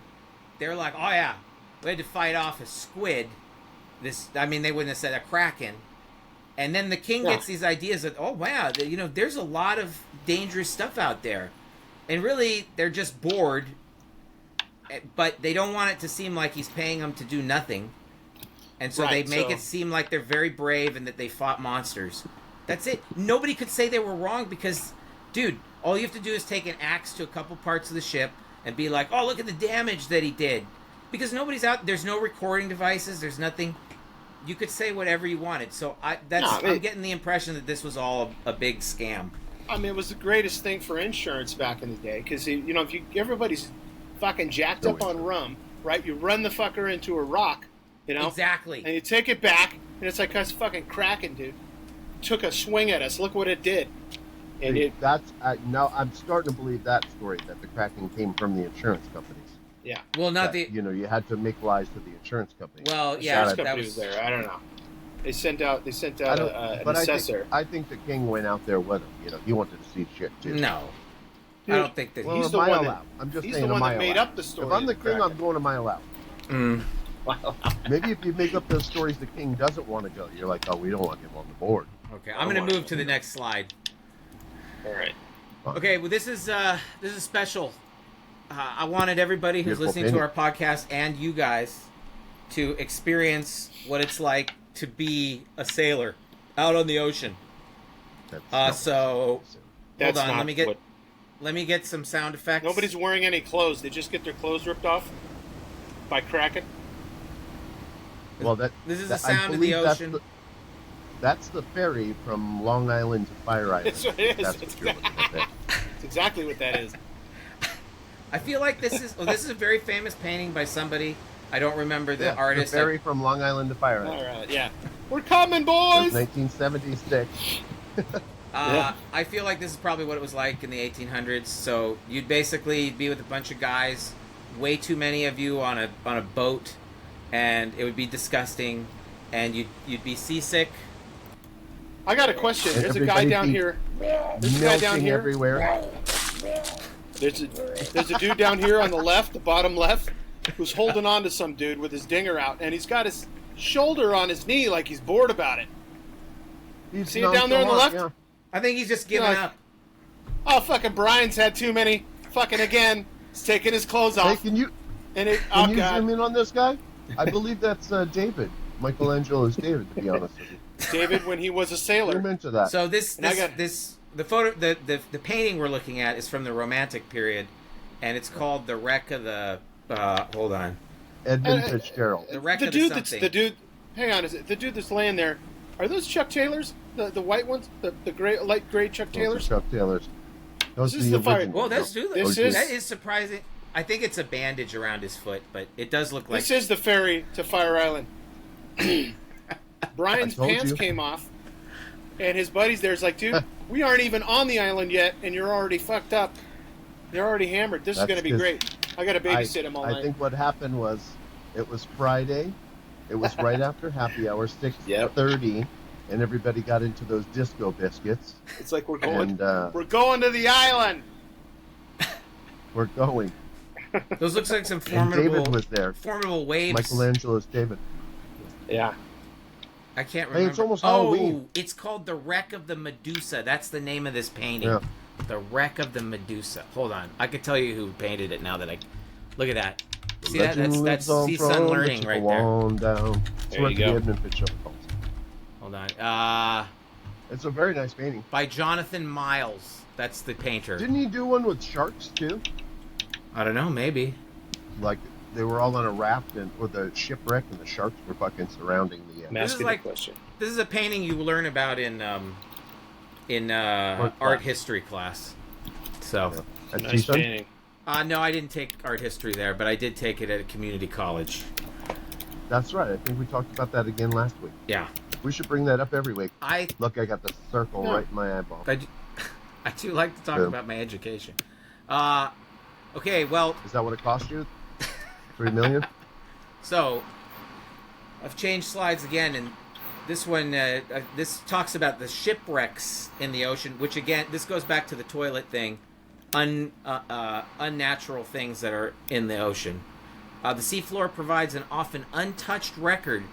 they're like, oh yeah, we had to fight off a squid. They wouldn't have said a kraken. And then the king gets these ideas that, oh wow, there's a lot of dangerous stuff out there, and really they're just bored. But they don't want it to seem like he's paying them to do nothing. And so they make it seem like they're very brave and that they fought monsters. That's it. Nobody could say they were wrong because, dude, all you have to do is take an axe to a couple parts of the ship and be like, oh, look at the damage that he did. Because nobody's out. There's no recording devices. There's nothing. You could say whatever you wanted. So I'm getting the impression that this was all a big scam.
I mean, it was the greatest thing for insurance back in the day because everybody's fucking jacked up on rum, right? You run the fucker into a rock,
Exactly.
and you take it back, and it's like us fucking Kraken, dude. Took a swing at us. Look what it did. And
That's now I'm starting to believe that story that the Kraken came from the insurance companies.
yeah.
Well, not
That, you had to make lies to the insurance company.
Well,
The
yeah,
insurance
that
company
was
was there. I don't know. They sent out
I don't-
an
but
assessor.
I think the king went out there with him. He wanted to see shit too.
No.
Dude,
I don't think that
Well,
He's
a
the
mile
one that-
out. I'm just
he's
saying
the
a
one that
mile
made
out.
up the story
If I'm
of
the
the
king,
Kraken.
I'm going a mile out. Maybe if you make up those stories the king doesn't want to go, you're like, oh, we don't want him on the board.
Okay, I'm going to move to the next slide.
All right.
Okay, well, this is special. I wanted everybody who's
Beautiful
listening to our
painting.
podcast and you guys to experience what it's like to be a sailor out on the ocean.
That's
So
That's
hold on,
not
let me get some sound effects.
Nobody's wearing any clothes. They just get their clothes ripped off by Kraken.
well,
This is the
I
sound of the
believe that's
ocean.
That's the ferry from Long Island to Fire Island.
That's what it is.
That's what you're looking at there.
That's exactly what that is.
I feel like this is a very famous painting by somebody. I don't remember the
Yeah,
artist.
The ferry from Long Island to Fire
All
Island.
right, yeah. We're coming,
It was
boys.
1976.
Yeah.
I feel like this is probably what it was like in the 1800s. So you'd basically be with a bunch of guys, way too many of you on a boat, and it would be disgusting, and you'd be seasick.
I got a question.
And
There's a guy
everybody
down
be
here. There's a guy down
Melting
here.
everywhere.
There's a dude down here on the left, the bottom left, who's holding on to some dude with his dinger out, and he's got his shoulder on his knee like he's bored about it.
He's
See it down there on the
nonchalant,
left?
I think he's just giving
Like-
up.
Oh, fucking Brian's had too many. Fucking again. He's taking his clothes
Yeah. Hey,
off.
can you
And it,
can
oh,
you
God.
zoom in on this guy? I believe that's David. Michelangelo's David, to be honest with you.
David when he was a sailor.
Zoom into that.
So the painting we're looking at is from the Romantic period, and it's called the wreck of the. Hold on.
Edmund Fitzgerald.
The wreck
The
of
dude
the
that's
something.
the dude. Hang on, is it the dude that's laying there? Are those Chuck Taylors? The white ones? The gray, light gray Chuck
Those are
Taylors?
Chuck Taylors. Those
This
are
is
the
the fire-
original.
Well, that's
This is-
that is surprising. I think it's a bandage around his foot, but it does look like.
This is the ferry to Fire Island. Brian's
I told
pants
you.
came off, and his buddies there's like, dude, we aren't even on the island yet, and you're already fucked up. You're already hammered. This is
That's
going to be
'cause
great. I got to babysit him all
I
night.
think what happened was, it was Friday. It was right after happy hour, 6:30, and everybody got into those disco biscuits.
It's like we're going.
And
We're going to the island.
we're going.
Those looks like some
And David
formidable,
was there.
formidable waves.
Michelangelo's David.
Yeah.
I can't
Hey,
remember.
it's almost
oh,
Halloween.
it's called the wreck of the Medusa. That's the name of this painting.
Yeah.
The wreck of the Medusa. Hold on, I could tell you who painted it now that I look at that. See that?
Legend
That's
lives on
see Sun
from
Learning
the
right there.
on down. That's
There
what
you
the
go.
Edmund Fitzgerald calls it.
Hold on.
It's a very nice painting.
By Jonathan Miles. That's the painter.
Didn't he do one with sharks too?
I don't know. Maybe.
Like they were all on a raft or the shipwreck, and the sharks were fucking surrounding the.
I'm asking a question.
This is a painting you learn about in art history class. So
Nice painting.
no, I didn't take art history there, but I did take it at a community college.
That's right. I think we talked about that again last week.
Yeah.
We should bring that up every week. Look, I got the circle
No.
right in my eyeball.
I do like to talk about my education. Okay, well,
Is that what it cost you? $3 million?
so I've changed slides again, and this one, this talks about the shipwrecks in the ocean, which again, this goes back to the toilet thing, unnatural things that are in the ocean. The seafloor provides an often untouched record.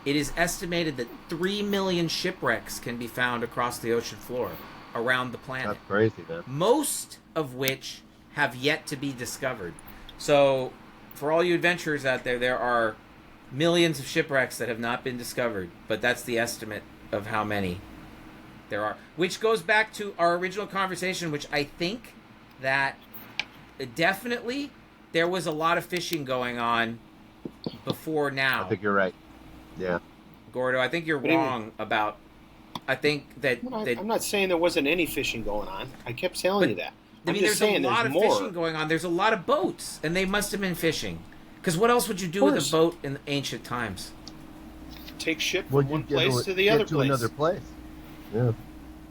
It is estimated that 3 million shipwrecks can be found across the ocean floor around the planet.
That's crazy, man.
Most of which have yet to be discovered. So, for all you adventurers out there, there are millions of shipwrecks that have not been discovered, but that's the estimate of how many there are. Which goes back to our original conversation, which I think that definitely there was a lot of fishing going on before now.
I think you're right. Yeah.
Gordo, I think you're wrong about... I think that...
I'm not saying there wasn't any fishing going on. I kept telling you that.
I mean, there's a lot of fishing going on. There's a lot of boats, and they must have been fishing. Because what else would you do with a boat in ancient times?
Take ship from one place to the other place.
Another place. Yeah.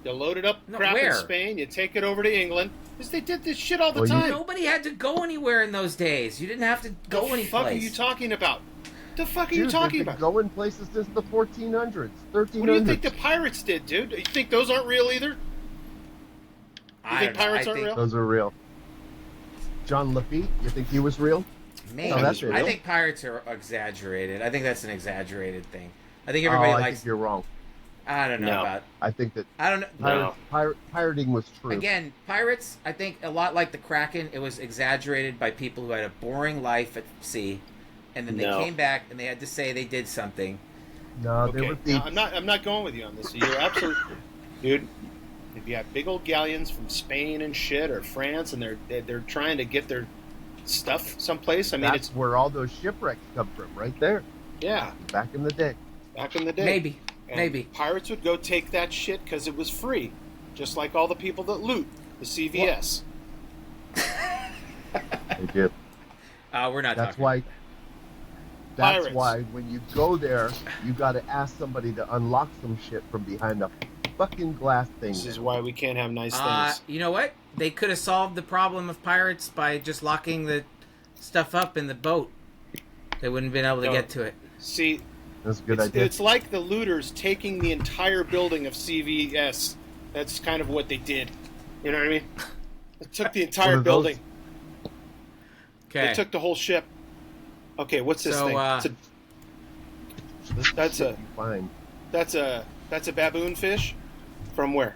You load it up crap in Spain, you take it over to England. Because they did this shit all the time.
Nobody had to go anywhere in those days. You didn't have to go any place.
The fuck are you talking about? The fuck are you talking about?
Going places since the 1400s, 1300s.
What do you think the pirates did, dude? You think those aren't real either? You think pirates aren't real?
Those are real. John Lafitte, you think he was real?
Maybe. I think pirates are exaggerated. I think that's an exaggerated thing. I think everybody likes...
I think you're wrong.
I don't know about...
I think that...
I don't know.
Pirating was true.
Again, pirates, I think a lot like the Kraken, it was exaggerated by people who had a boring life at sea, and then they came back and they had to say they did something.
No, they were thieves.
I'm not going with you on this. You're absolutely... Dude, if you have big old galleons from Spain and shit, or France, and they're trying to get their stuff someplace, I mean,
that's where all those shipwrecks come from, right there.
Yeah.
Back in the day.
Maybe.
And
Maybe.
Pirates would go take that shit because it was free. Just like all the people that loot the CVS.
They do.
We're not
That's
talking.
why. That's
Pirates.
why when you go there, you got to ask somebody to unlock some shit from behind a fucking glass thing.
This is why we can't have nice things.
You know what? They could have solved the problem of pirates by just locking the stuff up in the boat. They wouldn't have been able to get to it.
See,
that's a good idea.
It's like the looters taking the entire building of CVS. That's kind of what they did. You know what I mean? They took the entire building.
Okay.
They took the whole ship. Okay, what's this thing? That's a baboon fish. From where?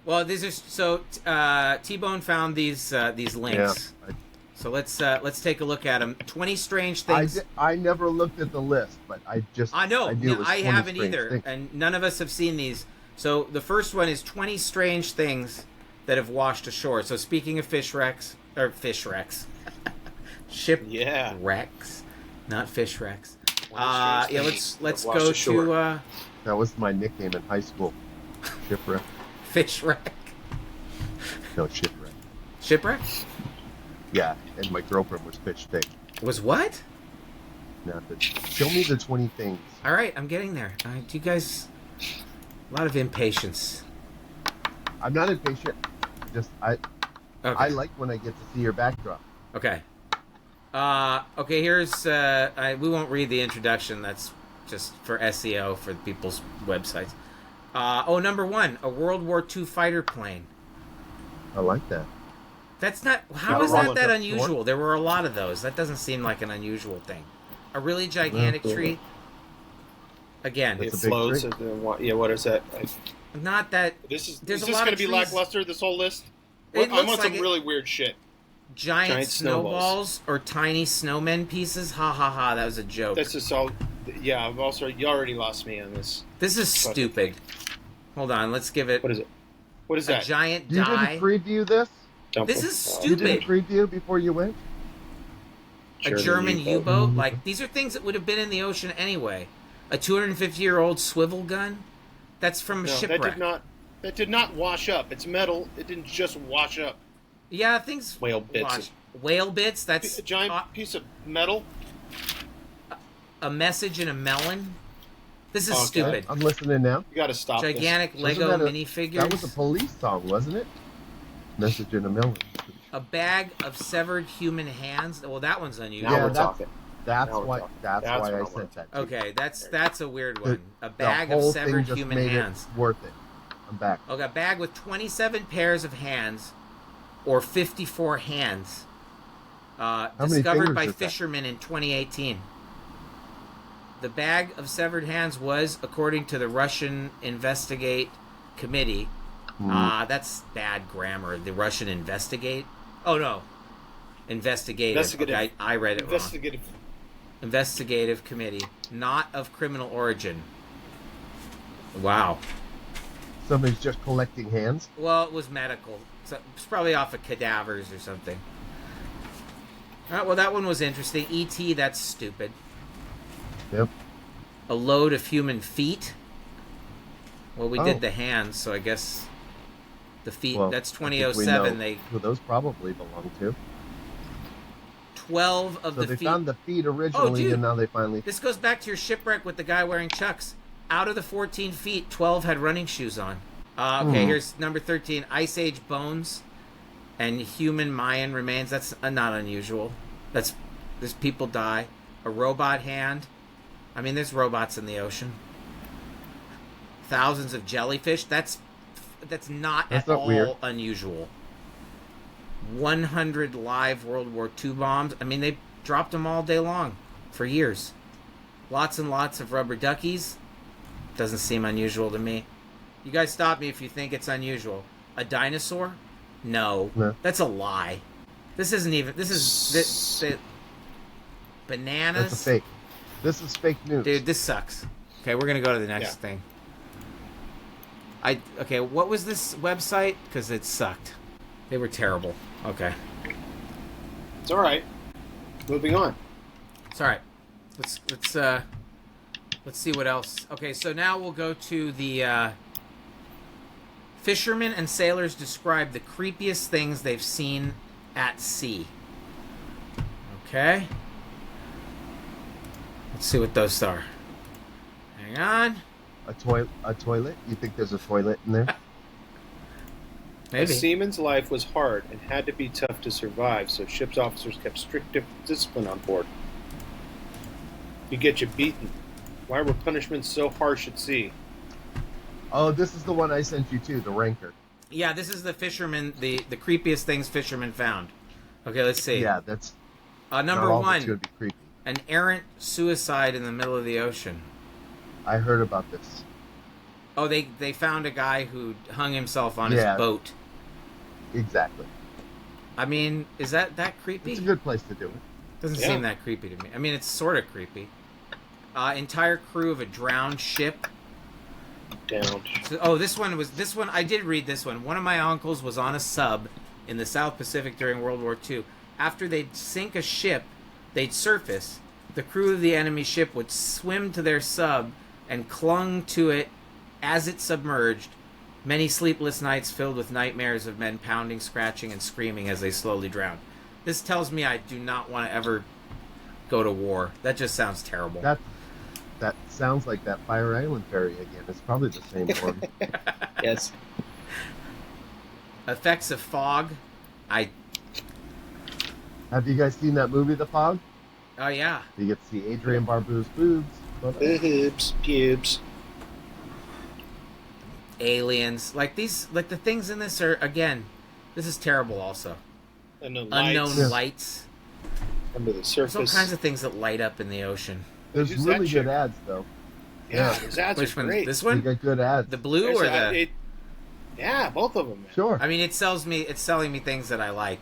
Well, these are T-Bone found these links.
Yeah.
So let's take a look at them. 20 strange things.
I never looked at the list, but I
know. I haven't either,
things.
and none of us have seen these. So the first one is 20 strange things that have washed ashore. So speaking of fish wrecks, shipwrecks, not fish wrecks. Let's go to.
That was my nickname in high school. Shipwreck.
Fish wreck.
No, shipwreck.
Shipwreck?
Yeah, and my girlfriend was fish thing.
Was what?
Nothing. Show me the 20 things.
All right, I'm getting there. You guys, a lot of impatience.
I'm not impatient. I like when I get to see your backdrop.
Okay. Okay, here's... we won't read the introduction. That's just for SEO for people's websites. Number 1, a World War II fighter plane.
I like that.
That's not... How is that unusual? There were a lot of those. That doesn't seem like an unusual thing. A really gigantic tree. Again.
It floats. Yeah, what is that?
Not that...
Is this going to be lackluster, this whole list? I want some really weird shit.
Giant snowballs or tiny snowmen pieces? Ha ha ha, that was a joke.
That's just all... Yeah, you already lost me on this.
This is stupid. Hold on, let's give it...
What is it? What is that?
A giant
die. You didn't preview this?
This is stupid.
You didn't preview before you went?
A German U-boat. Like, these are things that would have been in the ocean anyway. A 250-year-old swivel gun. That's from a shipwreck.
That did not wash up. It's metal. It didn't just wash up.
Yeah, things
whale bits.
Whale bits. That's
a giant piece of metal.
A message in a melon. This is stupid.
I'm listening now.
You got to stop.
Gigantic Lego minifigures.
That was a police song, wasn't it? Message in a melon.
A bag of severed human hands. Well, that one's unusual.
Now we're talking.
That's why I said that.
Okay, that's a weird one. A bag of severed human hands.
Worth it. I'm back.
Okay, a bag with 27 pairs of hands, or 54 hands, discovered by fishermen in 2018. The bag of severed hands was, according to the Russian Investigate Committee, that's bad grammar. The Russian Investigate? Oh, no. Investigative. Okay, I read it wrong. Investigative Committee, not of criminal origin. Wow.
Somebody's just collecting hands?
Well, it was medical. So it's probably off of cadavers or something. All right, well, that one was interesting. E.T., that's stupid.
Yep.
A load of human feet. Well, we did the hands, so I guess the feet, that's 2007.
Who those probably belong to.
12 of the feet.
So they found the feet originally, and now they finally...
This goes back to your shipwreck with the guy wearing Chucks. Out of the 14 feet, 12 had running shoes on. Okay, here's number 13. Ice Age bones and human Mayan remains. That's not unusual. There's people die. A robot hand. I mean, there's robots in the ocean. Thousands of jellyfish. That's not at all weird. Unusual. 100 live World War II bombs. I mean, they dropped them all day long for years. Lots and lots of rubber duckies. Doesn't seem unusual to me. You guys stop me if you think it's unusual. A dinosaur? No. That's a lie. This isn't even... This bananas?
That's a fake. This is fake news.
Dude, this sucks. Okay, we're going to go to the next thing. Okay, what was this website? Because it sucked. They were terrible. Okay.
It's all right. Moving on.
It's all right. Let's see what else. Okay, so now we'll go to the fishermen and sailors describe the creepiest things they've seen at sea. Okay. Let's see what those are. Hang on.
A toilet? You think there's a toilet in there?
Maybe. A seaman's life was hard and had to be tough to survive, so ship's officers kept strict discipline on board. You get you beaten. Why were punishments so harsh at sea?
Oh, this is the one I sent you to, the ranker.
Yeah, this is the fisherman, the creepiest things fishermen found. Okay, let's see.
Yeah, that's...
number one,
it's gonna be creepy.
An errant suicide in the middle of the ocean.
I heard about this.
Oh, they found a guy who hung himself on his boat.
Exactly.
I mean, is that creepy?
It's a good place to do it.
Doesn't seem that creepy to me. I mean, it's sort of creepy. Entire crew of a drowned ship.
Downed.
So, this one. I did read this one. One of my uncles was on a sub in the South Pacific during World War II. After they'd sink a ship, they'd surface. The crew of the enemy ship would swim to their sub and clung to it as it submerged. Many sleepless nights filled with nightmares of men pounding, scratching, and screaming as they slowly drowned. This tells me I do not want to ever go to war. That just sounds terrible.
That sounds like that Fire Island ferry again. It's probably the same one.
Yes.
Effects of fog.
Have you guys seen that movie, The Fog?
Oh, yeah.
You get to see Adrian Barbeau's boobs.
Pubes.
Aliens. Like the things in this are, again, this is terrible also. Unknown lights.
Under the surface.
There's all kinds of things that light up in the ocean.
There's really good ads, though.
Yeah, those ads
Which
are
one?
great.
This one?
You got good ads.
The blue or the...
Yeah, both of them. Man.
Sure.
I mean, it's selling me things that I like.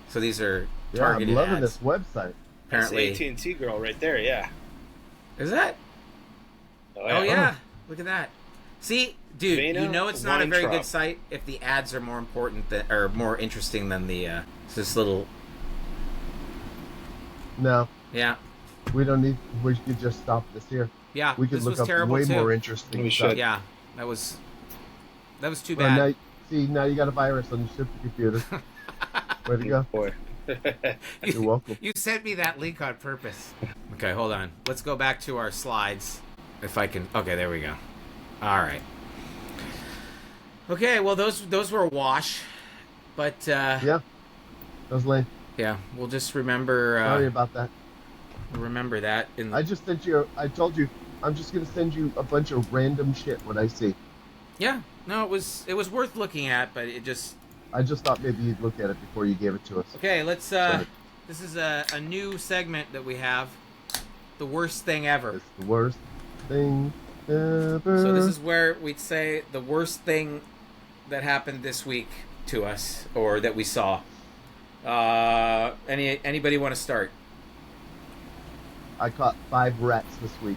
So these are targeted
I'm loving
ads.
this website.
Apparently.
That's the AT&T girl right there, yeah.
Is that?
Oh,
yeah. Look at that. See, dude,
Vena
you know it's not a very
Weintraub.
good site if the ads are more important or more interesting than the this little
No,
Yeah.
we don't need. We could just stop this here.
Yeah.
We could
This
look
was
up
terrible
way
too.
more interesting
We
stuff.
should.
Yeah. That was too
Well,
bad.
now you got a virus on your supercomputer. Way to go.
Boy.
You're welcome.
You sent me that link on purpose. Okay, hold on. Let's go back to our slides. If I can. Okay, there we go. All right. Okay, well those were a wash, but
Yeah, that was lame.
yeah, we'll just remember.
Sorry about that.
Remember that.
I just sent you. I told you. I'm just gonna send you a bunch of random shit when I see.
Yeah. No, it was worth looking at, but it just.
I just thought maybe you'd look at it before you gave it to us.
Okay, let's.
Sorry.
This is a new segment that we have. The worst thing ever.
It's the worst thing ever.
So this is where we'd say the worst thing that happened this week to us or that we saw. Anybody want to start?
I caught 5 rats this week.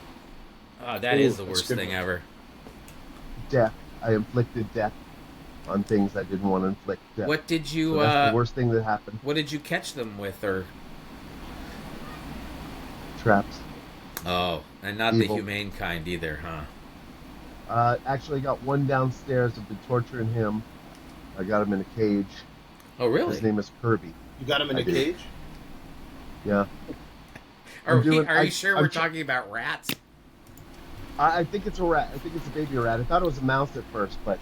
That is the
that's
worst
good
thing
one.
ever.
Death. I inflicted death on things I didn't want to inflict death.
What did you?
So that's the worst thing that happened.
What did you catch them with, or?
Traps.
Oh, and not
Evil.
the humane kind either, huh?
Actually, got one downstairs. I've been torturing him. I got him in a cage.
Oh, really?
His name is Kirby.
You got him in
I
a
did.
cage?
Yeah.
Are
I'm doing-
you
I-
sure
I'm
we're
tr-
talking about rats?
I think it's a rat. I think it's a baby rat. I thought it was a mouse at first, but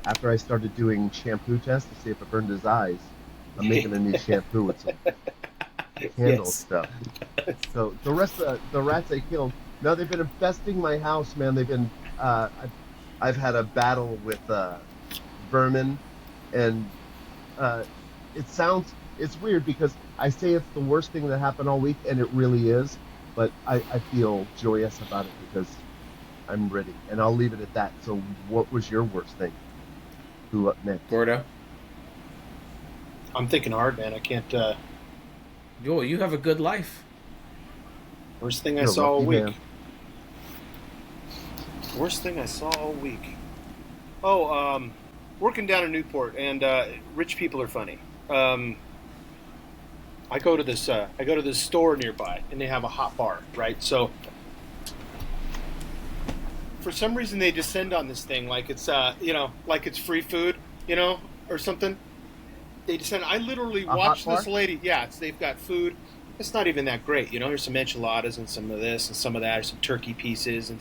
after I started doing shampoo tests to see if it burned his eyes, I'm making a new shampoo with some candle
Yes.
stuff. So the rest of the rats I killed, now they've been infesting my house, man. They've been, I've had a battle with vermin, and it's weird because I say it's the worst thing that happened all week, and it really is. But I feel joyous about it because I'm ready, and I'll leave it at that. So, what was your worst thing? Who up next?
Gordo?
I'm thinking hard, man. I can't.
Yo, you have a good life.
Worst thing I
You're a
saw all
lucky
week.
man.
Worst thing I saw all week. Oh, working down in Newport, and rich people are funny. I go to this store nearby, and they have a hot bar, right? So, for some reason, they descend on this thing like it's like it's free food, or something. They descend. I literally
A hot
watched
bar?
this lady. Yeah, they've got food. It's not even that great, There's some enchiladas and some of this and some of that, or some turkey pieces and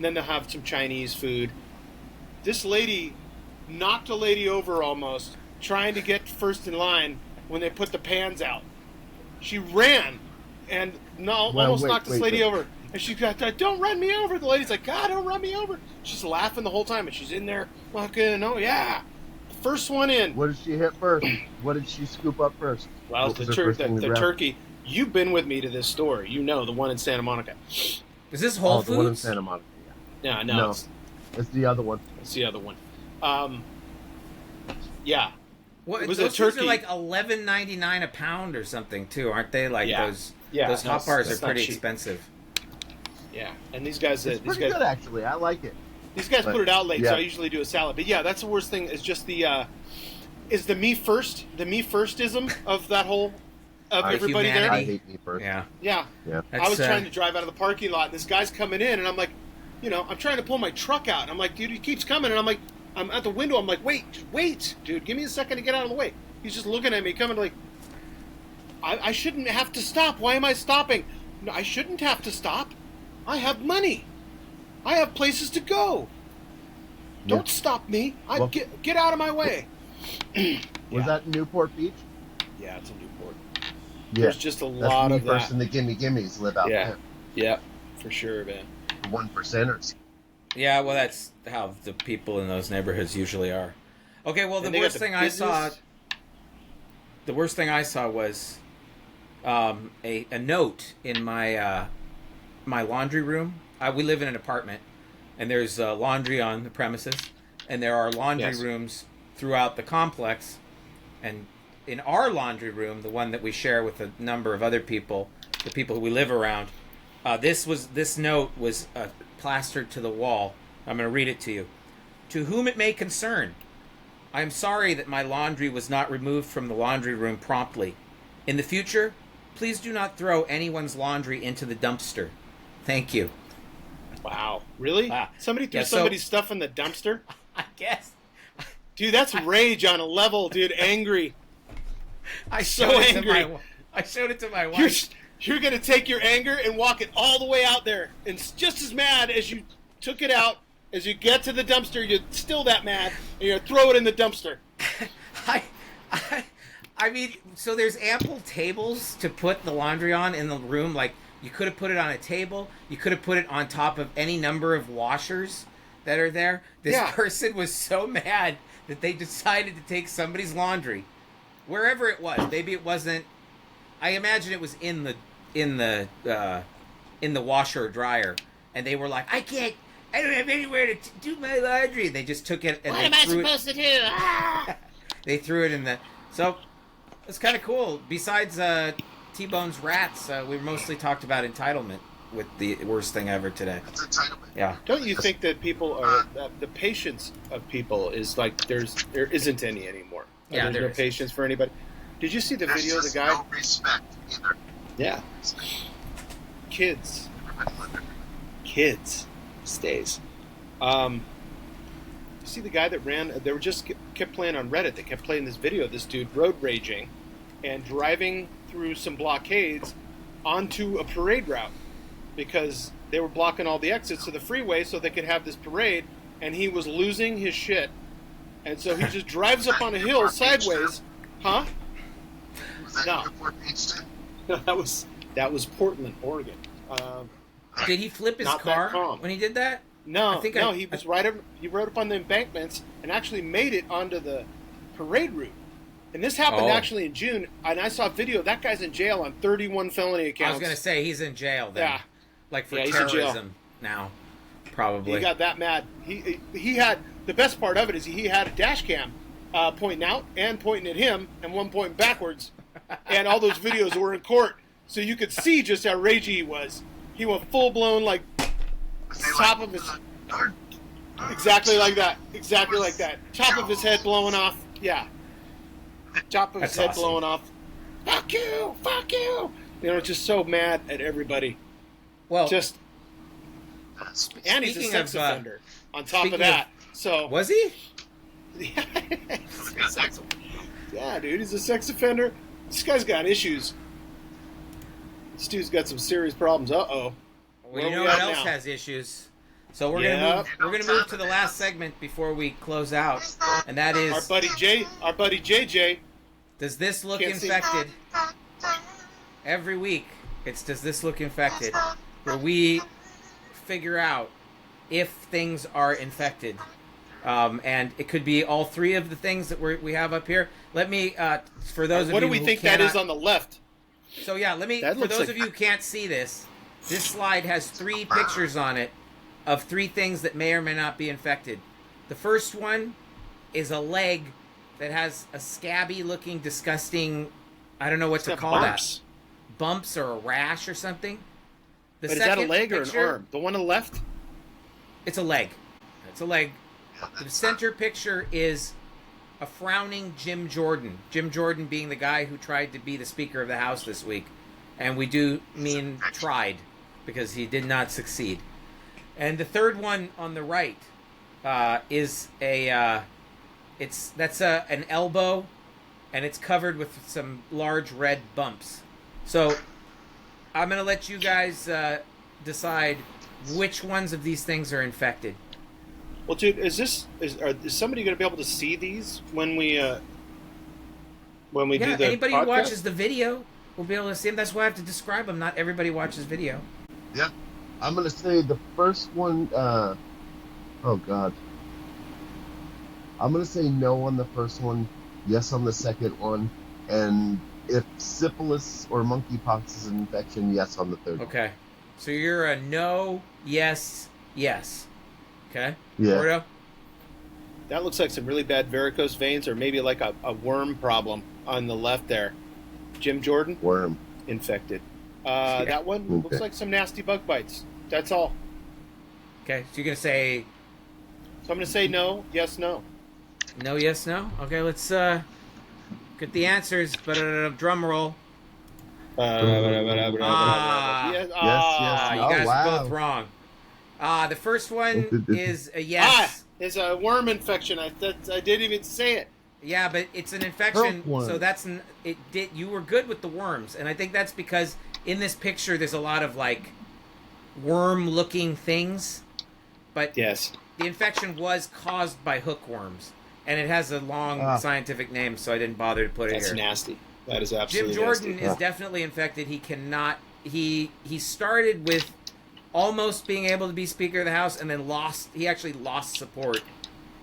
then they'll have some Chinese food. This lady knocked a lady over almost, trying to get first in line when they put the pans out. She ran and almost knocked this lady over. And she got, "Don't run me over." The lady's like, "God, don't run me over." She's laughing the whole time, and she's in there fucking, oh yeah. First one in.
What did she hit first? What did she scoop up first?
Well,
What
the,
was her first thing to grab?
turkey. You've been with me to this store. The one in Santa Monica.
Is this Whole
The one in
Foods?
Santa Monica.
Yeah,
No.
no,
It's the other one.
it's the other one. Yeah.
What,
It was
those
a
things are
turkey.
like $11.99 a pound or something too, aren't they? Like
Yeah.
those
Yeah,
those
no,
hot bars
it's
are
not
pretty
cheap.
expensive.
Yeah, and these guys,
It's pretty good, actually. I like it.
these guys
But,
put it out late,
yeah.
so I usually do a salad. But yeah, that's the worst thing. Is just the me firstism of that whole of everybody
humanity.
I
there.
hate me first.
Yeah.
Yeah,
Yeah.
I was
That's,
trying to drive out of the parking lot, and this guy's coming in, and I'm like, I'm trying to pull my truck out, and I'm like, dude, he keeps coming, and I'm like, I'm at the window, I'm like, wait, dude, give me a second to get out of the way. He's just looking at me, coming like, I shouldn't have to stop. Why am I stopping? No, I shouldn't have to stop. I have money. I have places to go. Don't stop me.
Well-
Get out of my way.
Was that in Newport Beach?
Yeah, it's in Newport.
Yeah.
There's just a
That's
lot
me
of
first,
that.
and the gimmies live out
Yeah.
there.
Yeah, for sure, man.
The 1%ers.
Yeah, well, that's how the people in those neighborhoods usually are. Okay, well, the
And they got
worst
the
thing I saw.
business-
The worst thing I saw was a note in my my laundry room. We live in an apartment, and there's laundry on the premises, and there are laundry
Yes.
rooms throughout the complex. And in our laundry room, the one that we share with a number of other people, the people who we live around, this note was plastered to the wall. I'm going to read it to you. To whom it may concern, I am sorry that my laundry was not removed from the laundry room promptly. In the future, please do not throw anyone's laundry into the dumpster. Thank you.
Wow. Really?
Wow.
Somebody threw
Yeah, so-
somebody's stuff in the dumpster?
I guess.
Dude, that's rage on a level, dude. Angry.
I
So
showed it to
angry.
I showed it to my wife.
You're going to take your anger and walk it all the way out there. And just as mad as you took it out, as you get to the dumpster, you're still that mad, and you're going to throw it in the dumpster.
I mean, so there's ample tables to put the laundry on in the room. Like, you could have put it on a table. You could have put it on top of any number of washers that are there. This person was so mad that they decided to take somebody's laundry, wherever it was. Maybe it wasn't. I imagine it was in the washer or dryer, and they were like, I don't have anywhere to do my laundry. They just took it and
What am I supposed to do? Ah!
they threw it in the. So it's kind of cool. Besides T-Bone's rats, we mostly talked about entitlement with the worst thing ever today.
It's entitlement.
Yeah.
Don't you think that people are the patience of people is like there isn't any anymore?
Yeah,
There's
there
no
is.
patience for anybody. Did you see the
There's
video of the
just
guy?
no respect either.
Yeah, kids stays. You see the guy that ran? They were just kept playing on Reddit. They kept playing this video of this dude road raging and driving through some blockades onto a parade route because they were blocking all the exits to the freeway so they could have this parade, and he was losing his shit. And so he just drives up on a hill sideways. Huh?
Was that
No.
Newport Beach too?
No, that was Portland, Oregon.
Did he flip his
Not that
car
calm.
when he did that?
No,
I think
he was right up. He rode up on the embankments and actually made it onto the parade route. And this happened
Oh.
actually in June. And I saw a video. That guy's in jail on 31 felony accounts.
I was gonna say he's in jail then.
Yeah.
Like for
Yeah, he's in jail.
terrorism now, probably.
He got that mad. He had the best part of it is he had a dash cam pointing out and pointing at him, and one pointing backwards. And all those videos were in court, so you could see just how ragey he was. He went full blown like top of his. Exactly like that. Exactly like that. Top of his head blowing off. Yeah. Top of his
That's
head
awesome.
blowing off. Fuck you! Fuck you! You know, just so mad at everybody.
Well,
Just and he's a
Speaking
sex
of,
offender. On top
speaking
of that, so
was he?
yeah, dude, he's a sex offender. This guy's got issues. This dude's got some serious problems.
Well,
Where
you
we
know
at
what else
now?
has issues. So we're
Yep.
gonna move to the last segment before we close out, and that
Our
is:
buddy JJ.
does this look
Can't see.
infected? Every week, it's does this look infected, where we figure out if things are infected, and it could be all three of the things that we have up here. Let me, for those of you
What do we
who
think that
cannot-
is on the left?
So yeah, let me.
That
For
looks
those
like-
of you who can't see this, this slide has 3 pictures on it of 3 things that may or may not be infected. The first one is a leg that has a scabby-looking, disgusting. I don't know what
It's
to
got
call
bumps.
that. Bumps or a rash or something. The
But is that a
second
leg or an
picture-
arm? The one on the left?
It's a leg. It's a leg. The center picture is a frowning Jim Jordan. Jim Jordan being the guy who tried to be the Speaker of the House this week. And we do mean tried, because he did not succeed. And the third one on the right is an elbow, and it's covered with some large red bumps. So I'm going to let you guys decide which ones of these things are infected.
Well, dude, is somebody going to be able to see these when we do
Yeah,
the
anybody
podcast?
who watches the video will be able to see them. That's why I have to describe them. Not everybody watches video.
Yeah. I'm going to say the first one, oh God. I'm going to say no on the first one, yes on the second one, and if syphilis or monkeypox is an infection, yes on the third one.
Okay. So you're a no, yes, yes. Okay?
Yeah.
Gordo?
That looks like some really bad varicose veins, or maybe like a worm problem on the left there. Jim Jordan,
Worm.
infected.
Yeah.
That one looks
Okay.
like some nasty bug bites. That's all.
Okay, so you're going to say
So I'm going to say no, yes, no.
no, yes, no? Okay, let's get the answers. But drum roll. Ah.
Yes.
Ah, you
Oh,
guys are
wow.
both wrong. The first one is a
Ah,
yes.
it's a worm infection. I didn't even say it.
Yeah, but it's an infection,
Hookworm.
so that's it. Did you were good with the worms, and I think that's because in this picture there's a lot of like worm-looking things, but
Yes.
the infection was caused by hookworms, and it has a long scientific name, so I didn't bother to put it
That's
here.
nasty. That is
Jim
absolutely
Jordan
nasty.
is definitely infected. He cannot. He started with almost being able to be Speaker of the House, and then lost. He actually lost support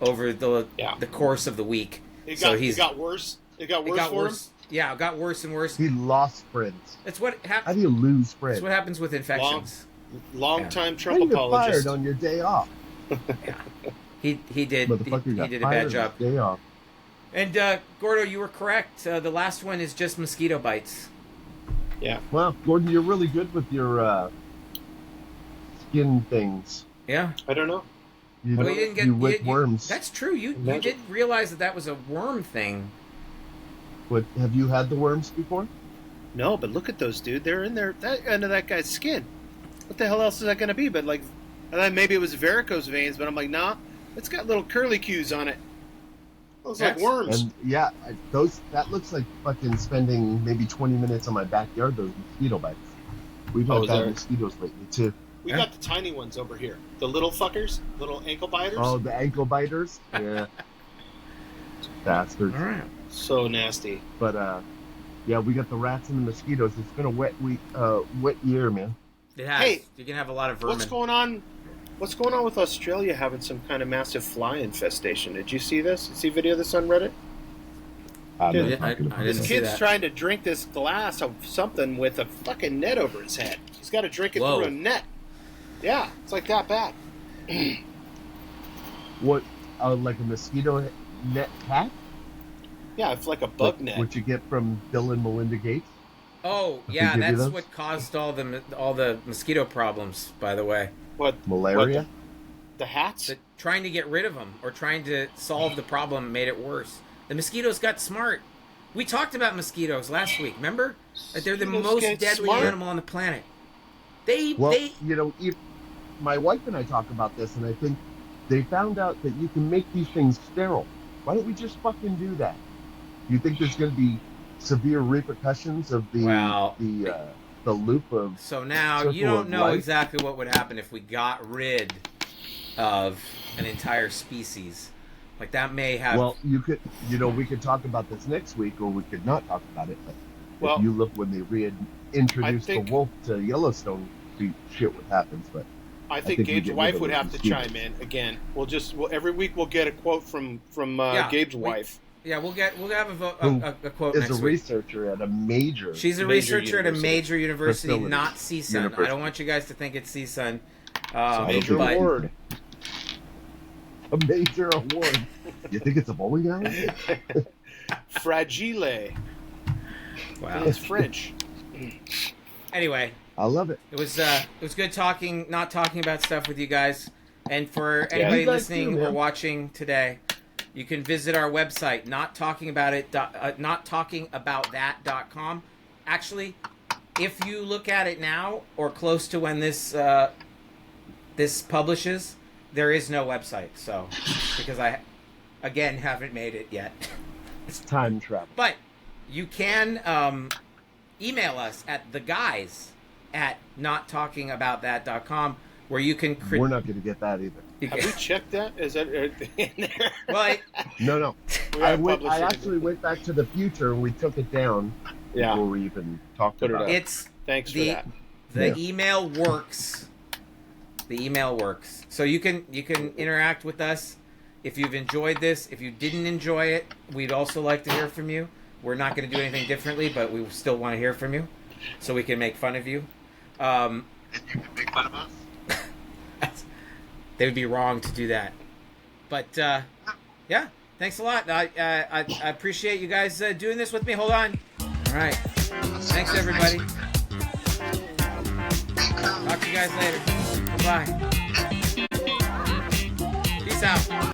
over the course of the week.
It
so
got worse. It got worse for him.
Yeah, it got worse and worse.
He lost friends.
That's what
How
happens.
do you lose friends?
That's what happens with infections.
Long-time
How
Trump
do you get
apologist.
fired on your day off?
He did.
Motherfucker
He
got
did a
fired
bad
on
job.
his day off.
And Gordo, you were correct. The last one is just mosquito bites.
Yeah.
Well, Gordon, you're really good with your skin things.
Yeah.
I don't know.
You
Well,
know,
you didn't get
you whip
you-
worms.
That's true. You
Imagine.
did realize that was a worm thing.
But have you had the worms before?
No, but look at those, dude. They're in there. That under that guy's skin. What the hell else is that going to be? But like, I thought maybe it was varicose veins, but I'm like, nah. It's got little curly cues on it. Looks like
That's-
worms.
And yeah, that looks like fucking spending maybe 20 minutes on my backyard. Those mosquito bites. We've had
Oh, is
bad
there-
mosquitoes lately too.
We got the tiny ones over here. The little fuckers, little ankle biters.
Oh, the ankle biters. Yeah, bastards.
All right.
So nasty.
But yeah, we got the rats and the mosquitoes. It's been a wet year, man.
It has.
Hey,
you can have a lot of vermin.
What's going on? What's going on with Australia having some kind of massive fly infestation? Did you see this? You see video of this on Reddit?
I
Dude,
didn't
This
see
kid's
that.
trying to drink this glass of something with a fucking net over his head. He's got to drink it
Whoa.
through a net. Yeah, it's like that bad.
What, like a mosquito net hat?
Yeah, it's like a bug net.
What you get from Bill and Melinda Gates?
Oh
They
yeah,
give you
that's
those?
what caused all the mosquito problems. By the way,
What?
Malaria?
The hats?
trying to get rid of them or trying to solve the problem made it worse. The mosquitoes got smart. We talked about mosquitoes last week. Remember? Like they're the
Mosquitoes
most
get
deadly
smart?
animal on the planet. They
You know, my wife and I talk about this, and I think they found out that you can make these things sterile. Why don't we just fucking do that? You think there's going to be severe repercussions of the loop of?
So now
circle
you don't
of
know
life?
exactly what would happen if we got rid of an entire species. Like that may have.
Well, we could talk about this next week, or we could not talk about it. But
Well,
if you look when they reintroduced the
think-
wolf to Yellowstone, shit what happens. But
I
think
think
we
Gabe's
get rid
wife
of
would
those
have to
mosquitoes.
chime in again. Every week we'll get a quote from Gabe's wife.
yeah, we'll have
Who
a quote
is
next
a
week.
researcher at a major.
She's a
Major
researcher at a
university.
major university,
Facility.
not CSUN. I
University.
don't want you guys to think it's CSUN.
Major
but
award.
a major award. You think it's a bowling alley?
Fragile.
wow.
It's French.
Anyway,
I love it.
it was good not talking about stuff with you guys. And for
Yeah.
anybody
You guys
listening
too,
or
man.
watching today, you can visit our website, nottalkingaboutthat.com. Actually, if you look at it now or close to when this publishes, there is no website. So, because I again haven't made it yet.
It's time travel.
But you can email us at theguys@nottalkingaboutthat.com where you can
We're not going to get that either.
Have we checked that? Is that in there?
well,
No.
We
I
haven't published it.
actually went back to the future and we took it down
Yeah.
before we even talked
Put it
about
up.
it.
it's
Thanks for
the
that.
the email works. The email works. So you can interact with us if you've enjoyed this. If you didn't enjoy it, we'd also like to hear from you. We're not going to do anything differently, but we still want to hear from you, so we can make fun of you.
And you can make fun of us?
They would be wrong to do that. But yeah, thanks a lot. I appreciate you guys doing this with me. Hold on. All right. Thanks everybody. Talk to you guys later. Bye. Peace out.